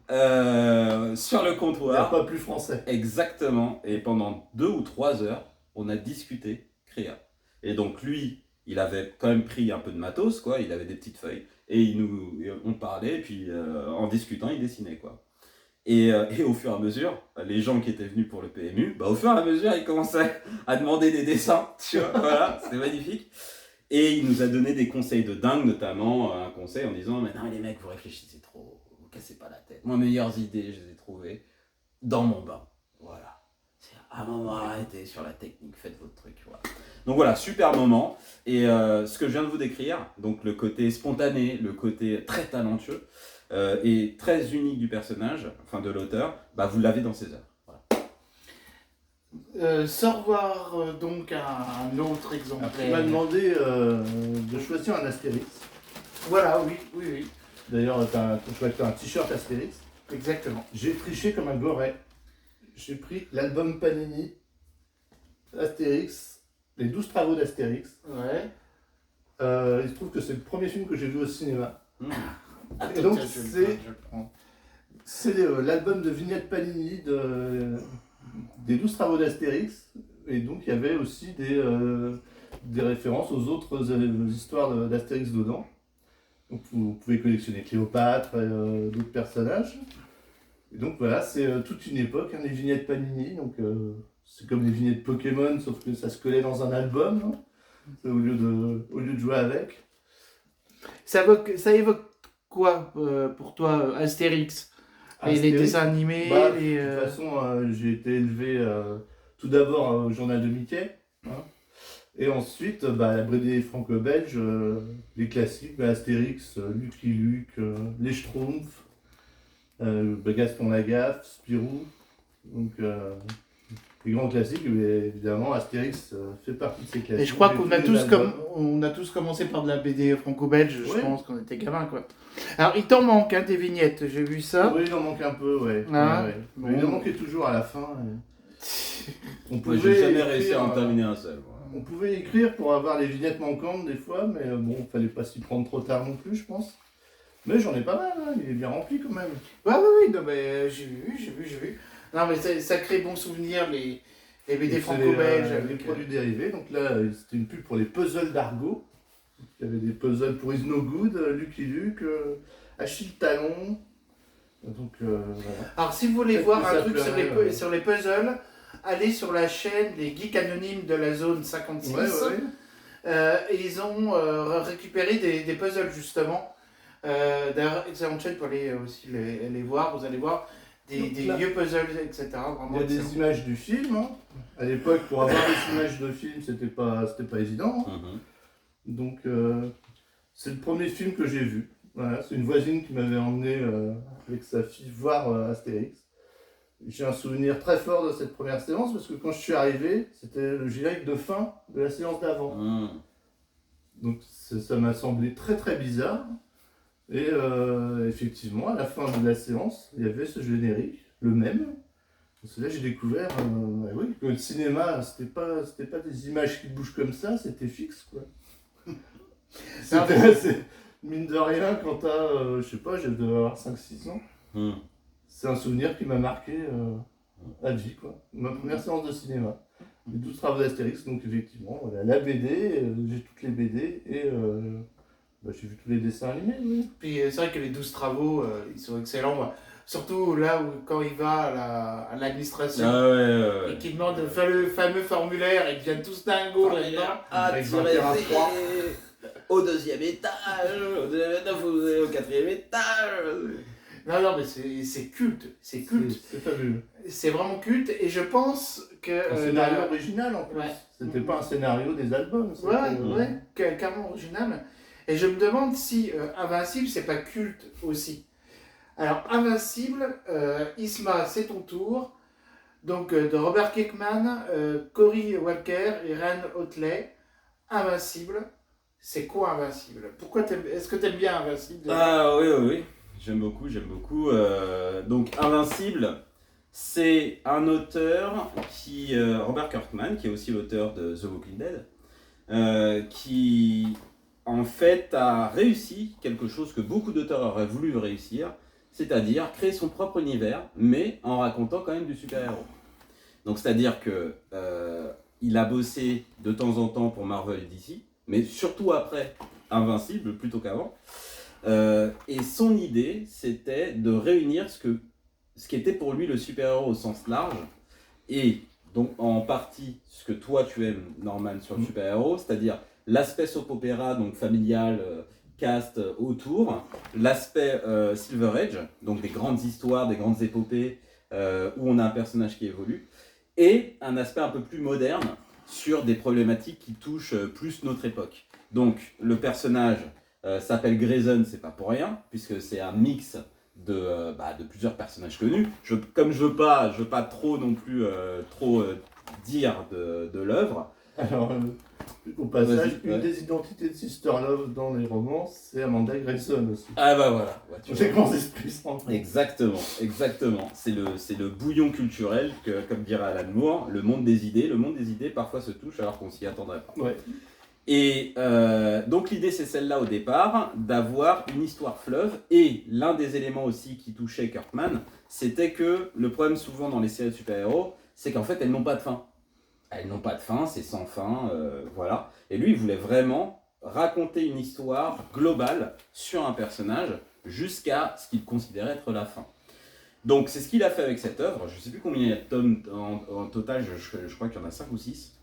sur le comptoir. Il n'y a pas plus français. Exactement. Et pendant 2 ou 3 heures, on a discuté créa. Et donc lui, il avait quand même pris un peu de matos, quoi. Il avait des petites feuilles et on parlait. Et puis en discutant, il dessinait, quoi. Et au fur et à mesure, les gens qui étaient venus pour le PMU, au fur et à mesure, ils commençaient à demander des dessins, tu vois, voilà, c'était magnifique. Et il nous a donné des conseils de dingue, notamment un conseil en disant mais non mais les mecs vous réfléchissez trop, vous cassez pas la tête. Moi meilleures idées je les ai trouvées dans mon bain. Voilà. C'est un moment arrêtez sur la technique, faites votre truc. Voilà. Donc voilà, super moment. Et ce que je viens de vous décrire, donc le côté spontané, le côté très talentueux et très unique du personnage, enfin de l'auteur, bah, vous l'avez dans ses œuvres. Sans revoir donc un autre Après, il exemplaire. m'a demandé de choisir un Astérix. Voilà, oui, oui, oui, D'ailleurs, je vois que tu as un t-shirt Astérix. exactement. J'ai triché comme un goret. J'ai pris l'album Panini Astérix, les 12 travaux d'Astérix. Ouais. Il se trouve que c'est le premier film que j'ai vu au cinéma. Attends, Et donc, tiens, je le prends. c'est l'album de vignettes Panini des 12 travaux d'Astérix. Et donc, il y avait aussi des références aux autres histoires d'Astérix dedans. Donc, vous pouvez collectionner Cléopâtre et d'autres personnages. Et donc, voilà, c'est toute une époque, hein, les vignettes Panini. Donc, c'est comme les vignettes Pokémon, sauf que ça se collait dans un album, hein, au lieu de jouer avec. Ça évoque quoi pour toi, Astérix? Et les Astérix, dessins animés, bah, les... De toute façon, j'ai été élevé tout d'abord au journal de Mickey, hein, et ensuite la BD franco-belge, les classiques, Astérix, Lucky Luke, les Schtroumpfs, Gaston Lagaffe, Spirou, donc les grands classiques, mais évidemment Astérix fait partie de ces classiques. Et je crois J'ai qu'on tous a les tous, albums. on a tous commencé par de la BD franco-belge, je Oui. pense, quand on était gamin, quoi. Alors, il t'en manque, hein, des vignettes, j'ai vu ça. Oui, il en manque un peu, ouais. Ah, ouais. bon. Mais il en manquait toujours à la fin. On Moi pouvait j'ai jamais réussi à en écrire, terminer un seul. Voilà. On pouvait écrire pour avoir les vignettes manquantes des fois, mais bon, fallait pas s'y prendre trop tard non plus, je pense. Mais j'en ai pas mal, hein, il est bien rempli quand même. Ouais, oui, oui, non, mais j'ai vu. Non, mais ça crée bons souvenirs, les BD Donc, c'est franco-belges. les avec, produits dérivés. Donc là, c'était une pub pour les puzzles d'Argo. Il y avait des puzzles pour Is No Good, Lucky Luke, Achille Talon. Donc voilà. Alors, si vous voulez Peut-être voir que un ça truc plairait, sur les puzzles, allez sur la chaîne Les Geeks Anonymes de la zone 56. Ouais. Et ils ont récupéré des puzzles, justement. D'ailleurs, excellente chaîne pour aller aussi les voir. Vous allez voir des Donc là, vieux puzzles, etc. Vraiment il y a des excellent. images du film. Hein. À l'époque, pour avoir des images de film, c'était pas évident. Hein. Donc, c'est le premier film que j'ai vu. Voilà, c'est une voisine qui m'avait emmené avec sa fille voir Astérix. J'ai un souvenir très fort de cette première séance parce que quand je suis arrivé, c'était le générique de fin de la séance d'avant. Donc, ça m'a semblé très très bizarre. Et effectivement, à la fin de la séance, il y avait ce générique, le même. C'est là que j'ai découvert oui, que le cinéma, c'était pas des images qui bougent comme ça, c'était fixe, quoi. Mine de rien, quand t'as, je sais pas, j'ai dû avoir 5-6 ans, c'est un souvenir qui m'a marqué à vie, quoi. Ma première séance de cinéma. Les 12 travaux d'Astérix, donc effectivement, voilà, la BD, j'ai toutes les BD et j'ai vu tous les dessins animés, oui. Puis c'est vrai que les 12 travaux, ils sont excellents. Surtout là où quand il va à l'administration et qu'il demande le fameux formulaire et qu'ils viennent tous dingos là-dedans. Avec 21-3. Au deuxième étage, vous allez au quatrième étage. Non, mais c'est culte. C'est culte. C'est fabuleux. C'est vraiment culte et je pense que... Un scénario original en plus. Ouais. C'était pas un scénario des albums. Ouais, carrément original. Et je me demande si Invincible, c'est pas culte aussi. Alors, Invincible, Isma, c'est ton tour. Donc, de Robert Kirkman, Cory Walker et Ryan Otley. Invincible, c'est quoi Invincible? Est-ce que t'aimes bien Invincible? Ah oui. J'aime beaucoup. Donc, Invincible, c'est un auteur Robert Kirkman, qui est aussi l'auteur de The Walking Dead, qui en fait a réussi quelque chose que beaucoup d'auteurs auraient voulu réussir, c'est-à-dire créer son propre univers, mais en racontant quand même du super-héros. Donc c'est-à-dire que il a bossé de temps en temps pour Marvel et DC, mais surtout après Invincible plutôt qu'avant. Et son idée, c'était de réunir ce qui était pour lui le super-héros au sens large, et donc en partie ce que toi tu aimes, Norman, sur le super-héros, c'est-à-dire l'aspect soap opéra, donc familial, cast autour, l'aspect Silver Age, donc des grandes histoires, des grandes épopées, où on a un personnage qui évolue, et un aspect un peu plus moderne sur des problématiques qui touchent plus notre époque. Donc le personnage s'appelle Grayson, c'est pas pour rien, puisque c'est un mix de plusieurs personnages connus. Comme je veux pas trop non plus dire de l'œuvre. Alors, au passage, Vas-y, ouais. une des identités de Sister Love dans les romans, c'est Amanda Grayson aussi. Ah bah voilà. Ouais, tu vois. J'ai grands esprits se rencontrent. Exactement. C'est le bouillon culturel que, comme dirait Alan Moore, le monde des idées parfois se touche alors qu'on s'y attendrait pas. Ouais. Et donc l'idée c'est celle-là au départ, d'avoir une histoire fleuve, et l'un des éléments aussi qui touchait Kirkman, c'était que le problème souvent dans les séries de super-héros, c'est qu'en fait elles n'ont pas de fin. Elles n'ont pas de fin, c'est sans fin, voilà. Et lui il voulait vraiment raconter une histoire globale sur un personnage jusqu'à ce qu'il considérait être la fin. Donc c'est ce qu'il a fait avec cette œuvre, je ne sais plus combien il y a de tomes en total, je crois qu'il y en a 5 ou 6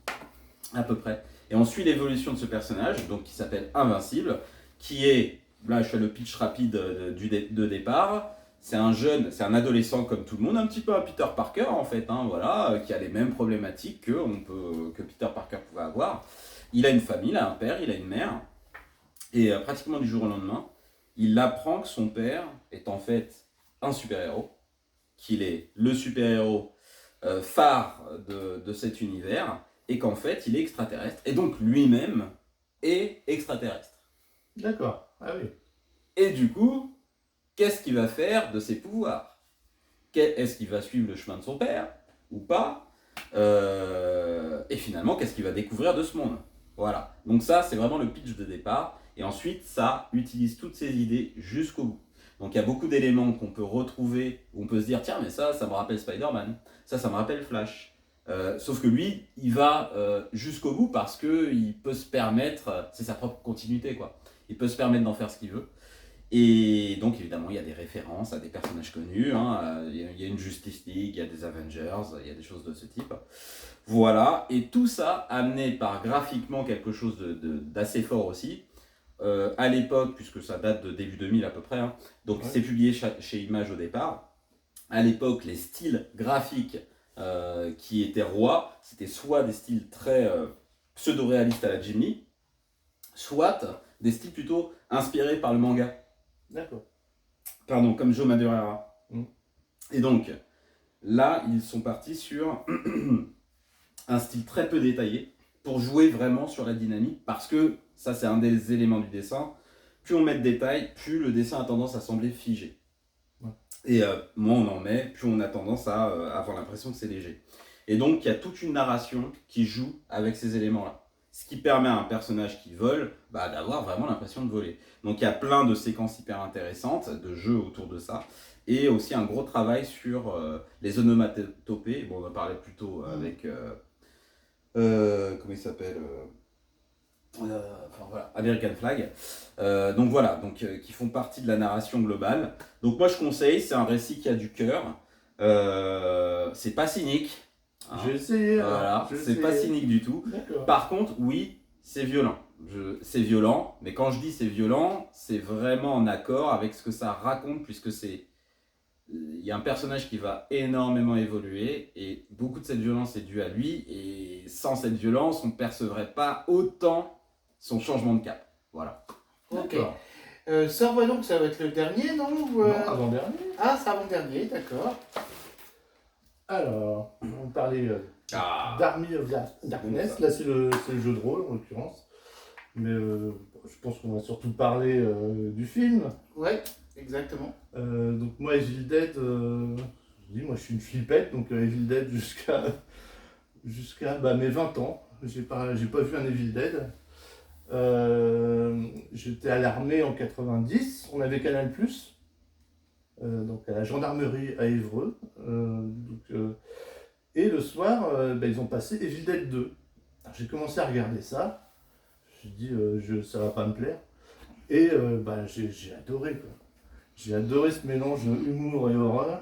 à peu près. Et on suit l'évolution de ce personnage, donc qui s'appelle Invincible, qui est, là je fais le pitch rapide de départ, c'est un adolescent comme tout le monde, un petit peu un Peter Parker en fait, hein, voilà, qui a les mêmes problématiques que Peter Parker pouvait avoir. Il a une famille, il a un père, il a une mère, et pratiquement du jour au lendemain, il apprend que son père est en fait un super-héros, qu'il est le super-héros phare de cet univers, et qu'en fait il est extraterrestre, et donc lui-même est extraterrestre. D'accord. Ah oui. Et du coup, qu'est-ce qu'il va faire de ses pouvoirs? Est-ce qu'il va suivre le chemin de son père ou pas? Et finalement, qu'est-ce qu'il va découvrir de ce monde? Voilà. Donc ça, c'est vraiment le pitch de départ. Et ensuite, ça utilise toutes ces idées jusqu'au bout. Donc il y a beaucoup d'éléments qu'on peut retrouver, où on peut se dire, tiens, mais ça me rappelle Spider-Man, ça me rappelle Flash. Sauf que lui, il va jusqu'au bout parce qu'il peut se permettre, c'est sa propre continuité quoi, il peut se permettre d'en faire ce qu'il veut. Et donc évidemment, il y a des références à des personnages connus, hein, il y a une Justice League, il y a des Avengers, il y a des choses de ce type. Voilà, et tout ça amené par graphiquement quelque chose d'assez fort aussi. À l'époque, puisque ça date de début 2000 à peu près, hein, donc Ouais. c'est publié chez Image au départ. À l'époque, les styles graphiques qui étaient rois, c'était soit des styles très pseudo-réalistes à la Jim Lee, soit des styles plutôt inspirés par le manga. D'accord. Pardon, comme Joe Madureira. Mm. Et donc, là, ils sont partis sur un style très peu détaillé pour jouer vraiment sur la dynamique, parce que ça, c'est un des éléments du dessin. Plus on met de détails, plus le dessin a tendance à sembler figé. Ouais. Et moins on en met, plus on a tendance à avoir l'impression que c'est léger. Et donc, il y a toute une narration qui joue avec ces éléments-là. Ce qui permet à un personnage qui vole d'avoir vraiment l'impression de voler. Donc, il y a plein de séquences hyper intéressantes, de jeux autour de ça. Et aussi un gros travail sur les onomatopées. Bon, on en parlait plus tôt avec... comment il s'appelle enfin, voilà, American Flag. Donc voilà, qui font partie de la narration globale. Donc moi je conseille, c'est un récit qui a du cœur. C'est pas cynique. Hein. J'ai essayé. Voilà, c'est pas cynique du tout. D'accord. Par contre, oui, c'est violent. C'est violent, mais quand je dis c'est violent, c'est vraiment en accord avec ce que ça raconte, puisque il y a un personnage qui va énormément évoluer, et beaucoup de cette violence est due à lui, et sans cette violence, on ne percevrait pas autant son changement de cap. Voilà. Ok. D'accord. Ça va donc, ça va être le dernier, non ou, Non, avant-dernier. Ah, c'est avant-dernier, d'accord. Alors, on parlait d'Army of Darkness. ça. Là, c'est le jeu de rôle, en l'occurrence. Mais je pense qu'on va surtout parler du film. Ouais, exactement. Donc moi, Evil Dead, je suis une flippette, donc Evil Dead jusqu'à mes 20 ans. J'ai pas vu un Evil Dead. J'étais à l'armée en 90, on avait Canal+, donc à la gendarmerie à Évreux. Et le soir, ils ont passé Evil Dead 2. Alors, j'ai commencé à regarder ça. J'ai dit, ça va pas me plaire. Et j'ai adoré, quoi. J'ai adoré ce mélange humour et horreur.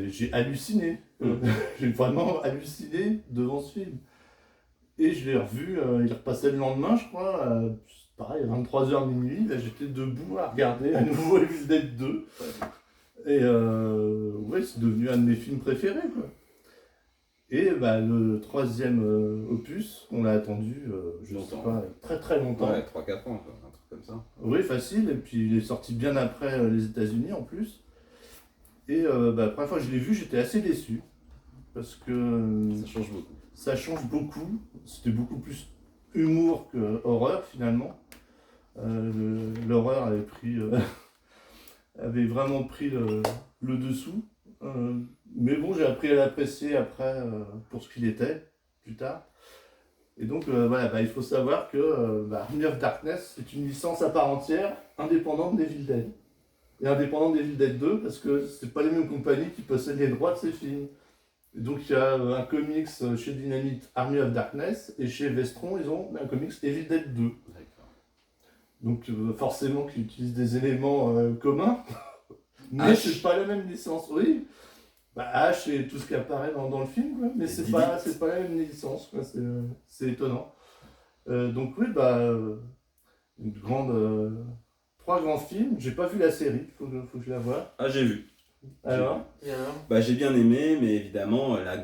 J'ai halluciné. J'ai vraiment halluciné devant ce film. Et je l'ai revu, il repassait le lendemain, je crois, pareil, à 23h minuit. Là, j'étais debout à regarder à nouveau Evil Dead 2. Et ouais, c'est devenu un de mes films préférés, quoi. Et bah, le troisième opus, on l'a attendu, je sais Longtemps. pas, très très longtemps. Ouais, 3-4 ans, quoi, un truc comme ça. Oui, facile. Et puis il est sorti bien après les États-Unis en plus. Et bah, la première fois que je l'ai vu, j'étais assez déçu. Parce que Ça change beaucoup. ça change beaucoup. C'était beaucoup plus humour que horreur finalement. L'horreur avait vraiment pris le dessous. Mais bon, j'ai appris à l'apprécier après pour ce qu'il était plus tard. Et donc voilà, bah, il faut savoir que Army of Darkness c'est une licence à part entière, indépendante d'Evil Dead. Et indépendante d'Evil Dead 2 parce que c'est pas les mêmes compagnies qui possèdent les droits de ces films. Et donc il y a un comics chez Dynamite, Army of Darkness, et chez Vestron ils ont un comics Evil Dead 2. D'accord. Donc forcément qu'ils utilisent des éléments communs, mais H. c'est pas la même licence, oui. Bah, H et tout ce qui apparaît dans le film, quoi. Mais Et c'est Didit. pas la même licence, quoi. C'est étonnant. Donc oui, bah, une grande, 3 grands films. J'ai pas vu la série, faut que je la voie. Ah, j'ai vu. Alors, Et alors Bah, j'ai bien aimé, mais évidemment, le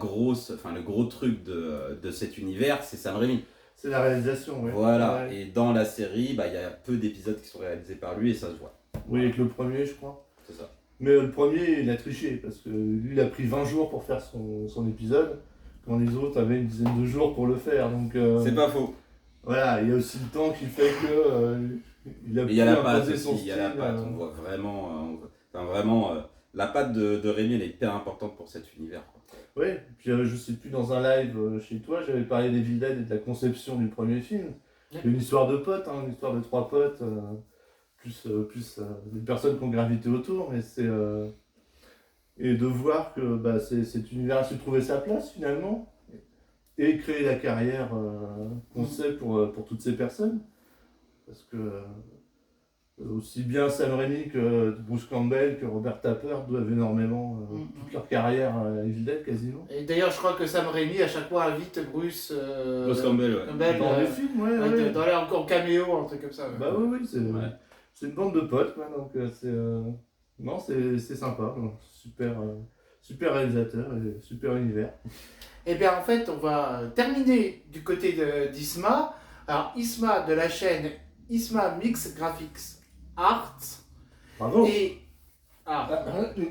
gros truc de cet univers, c'est Sam Raimi. c'est la réalisation, oui. Voilà, Ouais. et dans la série, bah, il y a peu d'épisodes qui sont réalisés par lui et ça se voit. Oui, avec le premier, je crois. C'est ça. Mais le premier, il a triché, parce que lui, il a pris 20 jours pour faire son épisode, quand les autres avaient une dizaine de jours pour le faire. Donc, C'est pas faux. voilà, il y a aussi le temps qui fait que il a Mais pu il y a la patte imposer aussi, son il y a la style, patte, on voit vraiment, la patte de Raimi, elle est hyper importante pour cet univers, quoi. Oui, puis je sais plus, dans un live chez toi, j'avais parlé d'Evil Dead et de la conception du premier film. Ouais. C'est une histoire de potes, une histoire de 3 potes, plus des personnes qui ont gravité autour, mais c'est... et de voir que bah, cet univers a su trouver sa place finalement, et créer la carrière qu'on sait pour toutes ces personnes. Parce que aussi bien Sam Raimi que Bruce Campbell que Robert Tapper doivent énormément toute leur carrière à Evil Dead quasiment. Et d'ailleurs, je crois que Sam Raimi, à chaque fois, invite Bruce Bruce Campbell, ouais. Campbell, Dans les films, ouais. dans les encore caméo, un truc comme ça. Ouais. Bah oui, c'est Ouais. c'est une bande de potes, quoi, donc non, c'est sympa, super réalisateur et super univers. Eh bien, en fait, on va terminer du côté d'Isma. Alors, Isma de la chaîne Isma Mix Graphics Art. Bravo. Et. Bravo.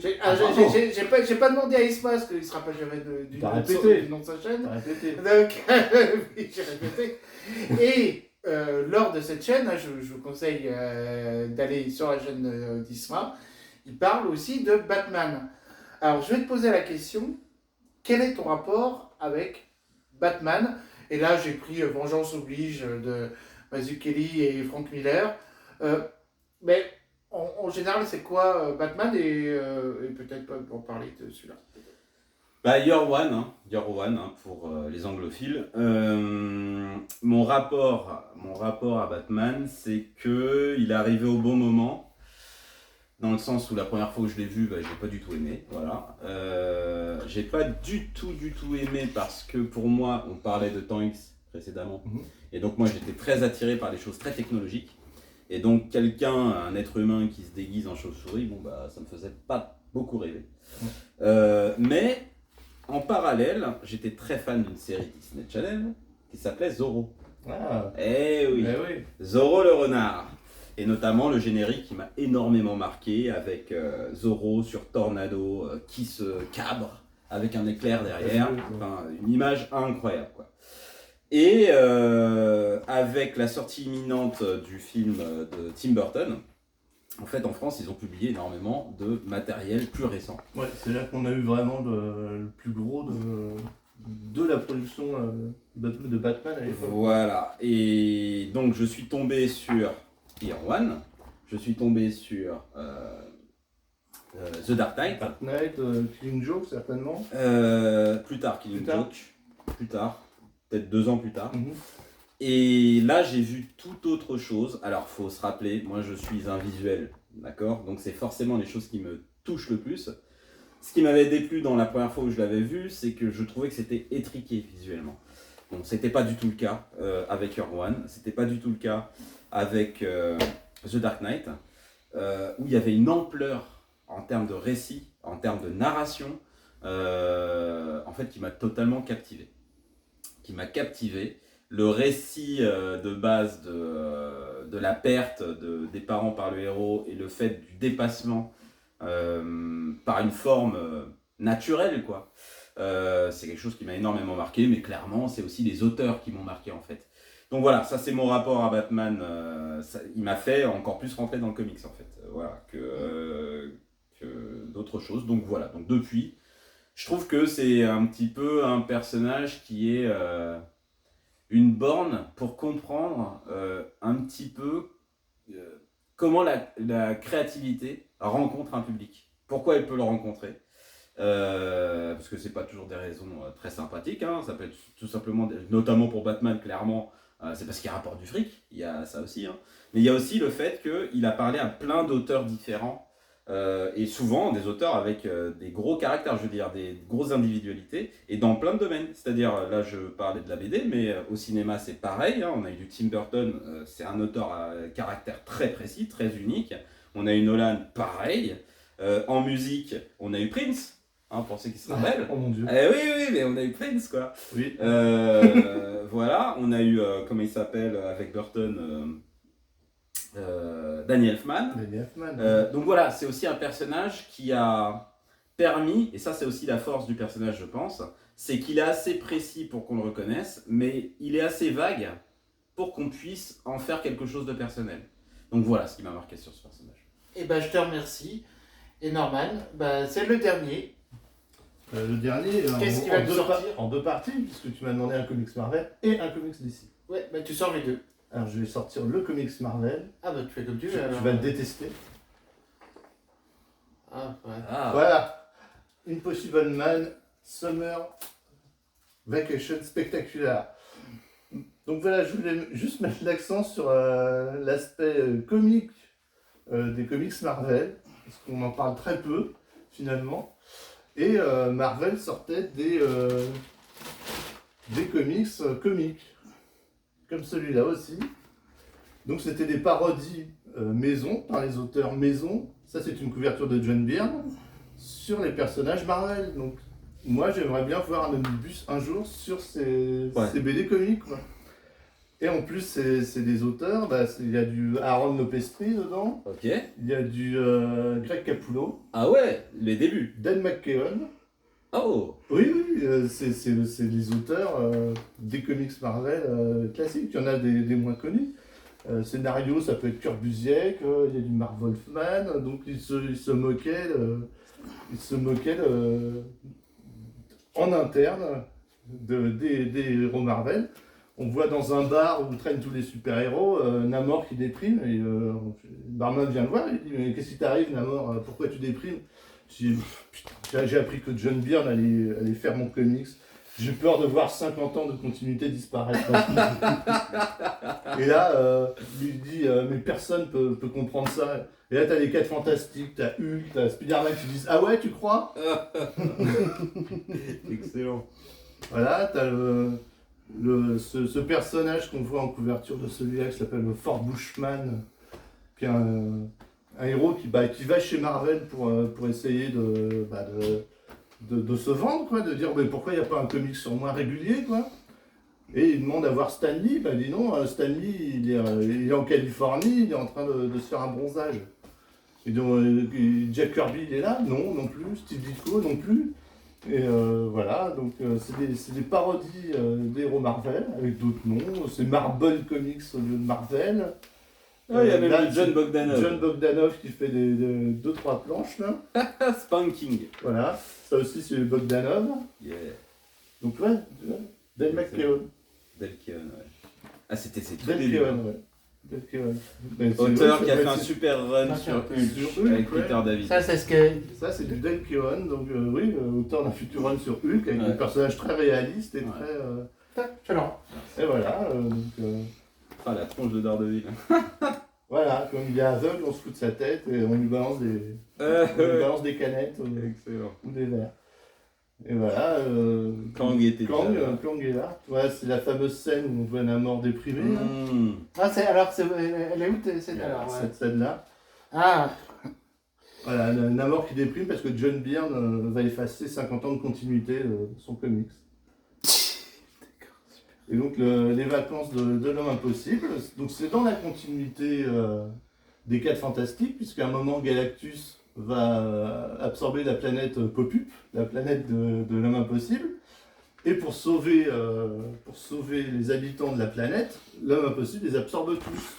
J'ai pas demandé à Isma parce qu'il se rappelle jamais du T'as nom de répété. du nom de sa chaîne. T'as répété. Donc, oui, j'ai répété. Et lors de cette chaîne, je vous conseille d'aller sur la chaîne d'Isma. Il parle aussi de Batman. Alors, je vais te poser la question. Quel est ton rapport avec Batman? Et là, j'ai pris Vengeance oblige de Mazzucchelli et Frank Miller. Mais en général, c'est quoi Batman et peut-être pas pour parler de celui-là. Bah, Year One, pour les anglophiles. Mon rapport à Batman, c'est que il est arrivé au bon moment. Dans le sens où la première fois que je l'ai vu, bah, je l'ai pas du tout aimé. Voilà. J'ai pas du tout aimé parce que pour moi, on parlait de temps X précédemment. Et donc moi, j'étais très attiré par les choses très technologiques. Et donc un être humain qui se déguise en chauve-souris, bon bah ça me faisait pas beaucoup rêver. Mais en parallèle, j'étais très fan d'une série Disney Channel qui s'appelait Zorro. Ah, Eh oui, mais oui. Zorro le renard. Et notamment le générique qui m'a énormément marqué avec Zorro sur Tornado qui se cabre avec un éclair derrière. Enfin, une image incroyable, quoi. Et avec la sortie imminente du film de Tim Burton, en fait en France ils ont publié énormément de matériel plus récent. Ouais, c'est là qu'on a eu vraiment le plus gros de la production de Batman à l'époque. Voilà, et donc je suis tombé sur Year One, je suis tombé sur The Dark Knight. Dark Knight, Killing Joke certainement. Plus tard, Killing Plus tard. Joke, plus tard, peut-être 2 ans plus tard. Mhm. Et là, j'ai vu tout autre chose. Alors, faut se rappeler, moi je suis un visuel, d'accord? Donc, c'est forcément les choses qui me touchent le plus. Ce qui m'avait déplu dans la première fois où je l'avais vu, c'est que je trouvais que c'était étriqué visuellement. Bon, c'était pas du tout le cas avec Year One, c'était pas du tout le cas avec The Dark Knight, où il y avait une ampleur en termes de récit, en termes de narration, en fait, qui m'a totalement captivé. Le récit de base de la perte des parents par le héros et le fait du dépassement par une forme naturelle, quoi. C'est quelque chose qui m'a énormément marqué, mais clairement, c'est aussi les auteurs qui m'ont marqué, en fait. Donc voilà, ça c'est mon rapport à Batman. Il m'a fait encore plus rentrer dans le comics, en fait. Voilà, que d'autres choses. Donc voilà, donc depuis, je trouve que c'est un petit peu un personnage qui est une borne pour comprendre un petit peu comment la créativité rencontre un public. Pourquoi elle peut le rencontrer. Parce que c'est pas toujours des raisons très sympathiques, hein. Ça peut être tout simplement, notamment pour Batman, clairement, c'est parce qu'il rapporte du fric, il y a ça aussi, hein. Mais il y a aussi le fait qu'il a parlé à plein d'auteurs différents, et souvent des auteurs avec des gros caractères, je veux dire, des grosses individualités, et dans plein de domaines. C'est-à-dire, là je parlais de la BD, mais au cinéma c'est pareil, hein. On a eu du Tim Burton, c'est un auteur à caractère très précis, très unique. On a eu Nolan, pareil. En musique, on a eu Prince. Hein, pour ceux qui se rappellent. Oh mon dieu. Oui, mais on a eu Prince, quoi. Oui. Voilà, on a eu, comment il s'appelle, avec Burton, Danny Elfman. Danny Elfman. Donc voilà, c'est aussi un personnage qui a permis, et ça c'est aussi la force du personnage, je pense, c'est qu'il est assez précis pour qu'on le reconnaisse, mais il est assez vague pour qu'on puisse en faire quelque chose de personnel. Donc voilà ce qui m'a marqué sur ce personnage. Et ben je te remercie. Et Norman, bah, c'est le dernier. Le dernier, Qu'est-ce qui va nous sortir en deux parties, puisque tu m'as demandé un comics Marvel et un comics DC. Ouais, bah tu sors les deux. Alors je vais sortir le comics Marvel. Ah bah tu fais comme tu Tu veux alors. vas le détester. Ah ouais. Ah, Voilà. Impossible Man Summer Vacation Spectacular. Donc voilà, je voulais juste mettre l'accent sur l'aspect comique des comics Marvel, parce qu'on en parle très peu finalement. Et Marvel sortait des comics comiques, comme celui-là aussi. Donc c'était des parodies maison, par les auteurs maison. Ça c'est une couverture de John Byrne sur les personnages Marvel. Donc moi j'aimerais bien voir un omnibus un jour sur ces BD comiques, quoi. Et en plus c'est des auteurs, il y a du Aaron Lopestri dedans, ok. il y a du Greg Capullo, Ah ouais, les débuts. Dan McKeown. Oh. Oui, c'est les auteurs des comics Marvel classiques. Il y en a des moins connus. Scénario, ça peut être Kurt Busiek, il y a du Mark Wolfman, donc il se moquait en interne des héros Marvel. On voit dans un bar où traînent tous les super-héros, Namor qui déprime, et le barman vient le voir, il dit « Mais qu'est-ce qui t'arrive Namor, pourquoi tu déprimes ?» J'ai appris que John Byrne allait faire mon comics. J'ai peur de voir 50 ans de continuité disparaître. Et là, il dit mais personne peut comprendre ça. Et là, t'as les 4 fantastiques, t'as Hulk, t'as Spider-Man qui disent ah ouais, tu crois? Excellent. Voilà, t'as ce personnage qu'on voit en couverture de celui-là qui s'appelle Fort Bushman, qui est un héros qui va chez Marvel pour essayer de se vendre, quoi, de dire mais pourquoi il n'y a pas un comic sur moi régulier, quoi. Et il demande à voir Stan Lee, il dit non, Stan Lee il est en Californie, il est en train de se faire un bronzage. Et donc Jack Kirby il est là, non plus, Steve Ditko non plus. Et voilà, donc c'est des parodies des héros Marvel avec d'autres noms, c'est Marvel Comics au lieu de Marvel. Ah, il y a même là, John Bogdanov. John Bogdanov qui fait 2-3 planches là. Spanking. Voilà, ça aussi c'est Bogdanov. Yeah. Donc ouais, Dan McKeown. Delkeon, ouais. Ah, c'était ses tout Dan débuts. McKeown, ouais. Dan McKeown. Auteur qui a fait un super run sur Hulk avec ouais. Peter David. Ça c'est ce que. Ça c'est du Dan McKeown, donc oui, auteur d'un futur run sur Hulk avec Ouais. des personnages très réalistes et Ouais. très... Excellent. Et voilà, Ah, la tronche de Daredevil. voilà, comme il est aveugle, on se fout de sa tête et on lui balance des canettes Excellent. ou des verres. Et voilà. Kang était Kang, déjà là. Kang est là. Voilà, c'est la fameuse scène où on voit Namor déprimé. Ah, elle est où cette alors ouais. Cette scène-là. Ah, Voilà, Namor qui déprime parce que John Byrne va effacer 50 ans de continuité de son comics. Et donc les vacances de l'homme impossible, donc c'est dans la continuité des 4 fantastiques, puisqu'à un moment Galactus va absorber la planète Popup, la planète de l'homme impossible, et pour sauver les habitants de la planète, l'homme impossible les absorbe tous.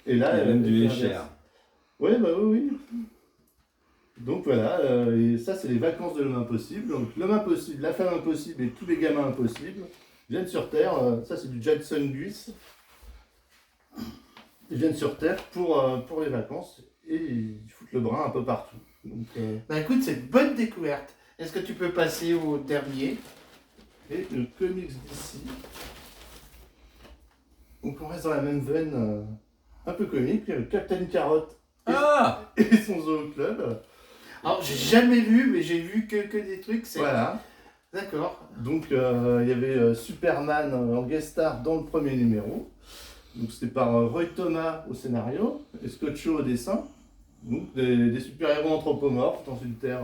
Et là, Il y a même du Escher. Ouais, bah oui, oui. Donc voilà, et ça c'est les vacances de l'homme impossible. Donc l'homme impossible, la femme impossible et tous les gamins impossibles viennent sur Terre. Ça c'est du Jadson Gus. Ils viennent sur Terre pour les vacances et ils foutent le brin un peu partout. Donc, bah écoute, c'est une bonne découverte. Est-ce que tu peux passer au dernier? et le comics d'ici. Donc on reste dans la même veine un peu comique. Captain Carotte Ah et son Zoo Club. Alors, j'ai jamais vu, mais j'ai vu que des trucs. Voilà. D'accord. Donc il y avait Superman en guest star dans le premier numéro. Donc c'était par Roy Thomas au scénario et Scott Shaw au dessin. Donc des super-héros anthropomorphes dans une terre,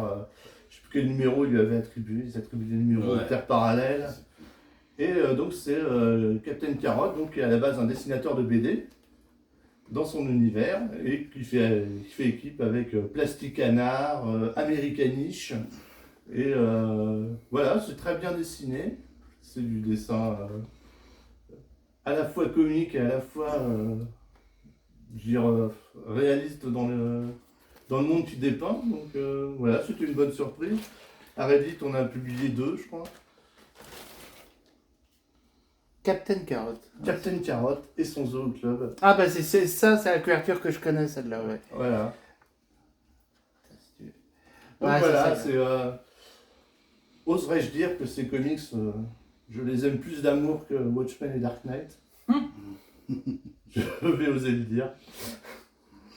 je sais plus quel numéro il lui avait attribué, il s'attribue des numéros de terre parallèle. Et donc c'est Captain Carotte, donc qui est à la base un dessinateur de BD dans son univers et qui fait équipe avec Plastic Canard, Americanish. Et voilà, c'est très bien dessiné. C'est du dessin à la fois comique et à la fois je veux dire, réaliste dans le monde qui dépeint. Donc voilà, c'était une bonne surprise. À Reddit, on a publié 2, je crois. Captain Carotte. Captain Carotte et son Zoo Club. Ah bah c'est ça, c'est la couverture que je connais, celle-là, ouais. Voilà. Donc Ouais, voilà, ça. c'est... oserais-je dire que ces comics, je les aime plus d'amour que Watchmen et Dark Knight. Je vais oser le dire.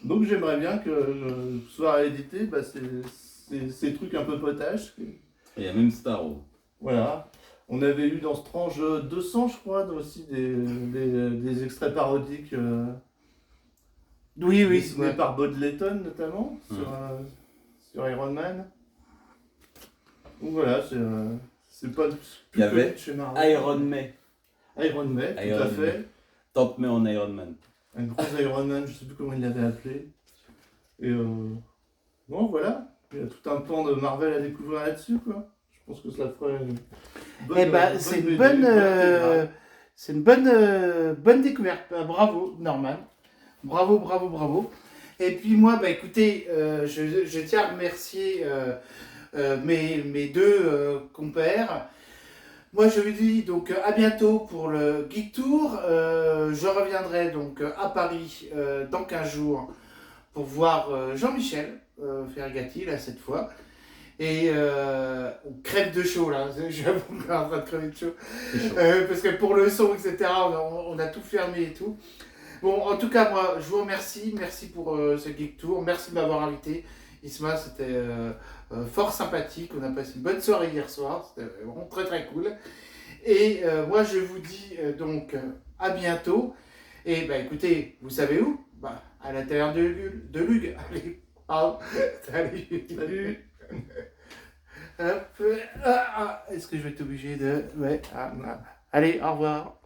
Donc j'aimerais bien que ce soit réédité ces trucs un peu potaches. Il y a même Starro. Voilà. On avait eu dans Strange 200, je crois, aussi des extraits parodiques Oui, oui. dessinés par Bud Layton notamment sur Iron Man. Donc voilà, c'est pas Il y avait connu chez Marvel. Iron May. Iron Man, tout Iron à fait. Man. Tante May en Iron Man. Un gros Iron Man, je sais plus comment il l'avait appelé. Et bon, voilà. Il y a tout un pan de Marvel à découvrir là-dessus, quoi. Je pense que ça ferait une bonne. Eh ben, c'est une bonne découverte. Bah, bravo, Norman. Bravo, bravo, bravo. Et puis moi, bah écoutez, je tiens à remercier mes deux compères. Moi, je vous dis donc à bientôt pour le Geek Tour. Je reviendrai donc à Paris dans 15 jours pour voir Jean-Michel Ferrigatti, là, cette fois. Et on crève de chaud, là. J'avoue qu'on est en train de crever de chaud. Parce que pour le son, etc., on a tout fermé et tout. Bon, en tout cas, moi, je vous remercie. Merci pour ce Geek Tour. Merci de m'avoir invité. Isma, c'était fort sympathique. On a passé une bonne soirée hier soir. C'était vraiment très très cool. Et moi, je vous dis donc à bientôt. Et bah écoutez, vous savez où? Bah, à l'intérieur de Lug. Allez, salut. Salut. Hop. Est-ce que je vais être obligé de... Ouais. Allez, au revoir.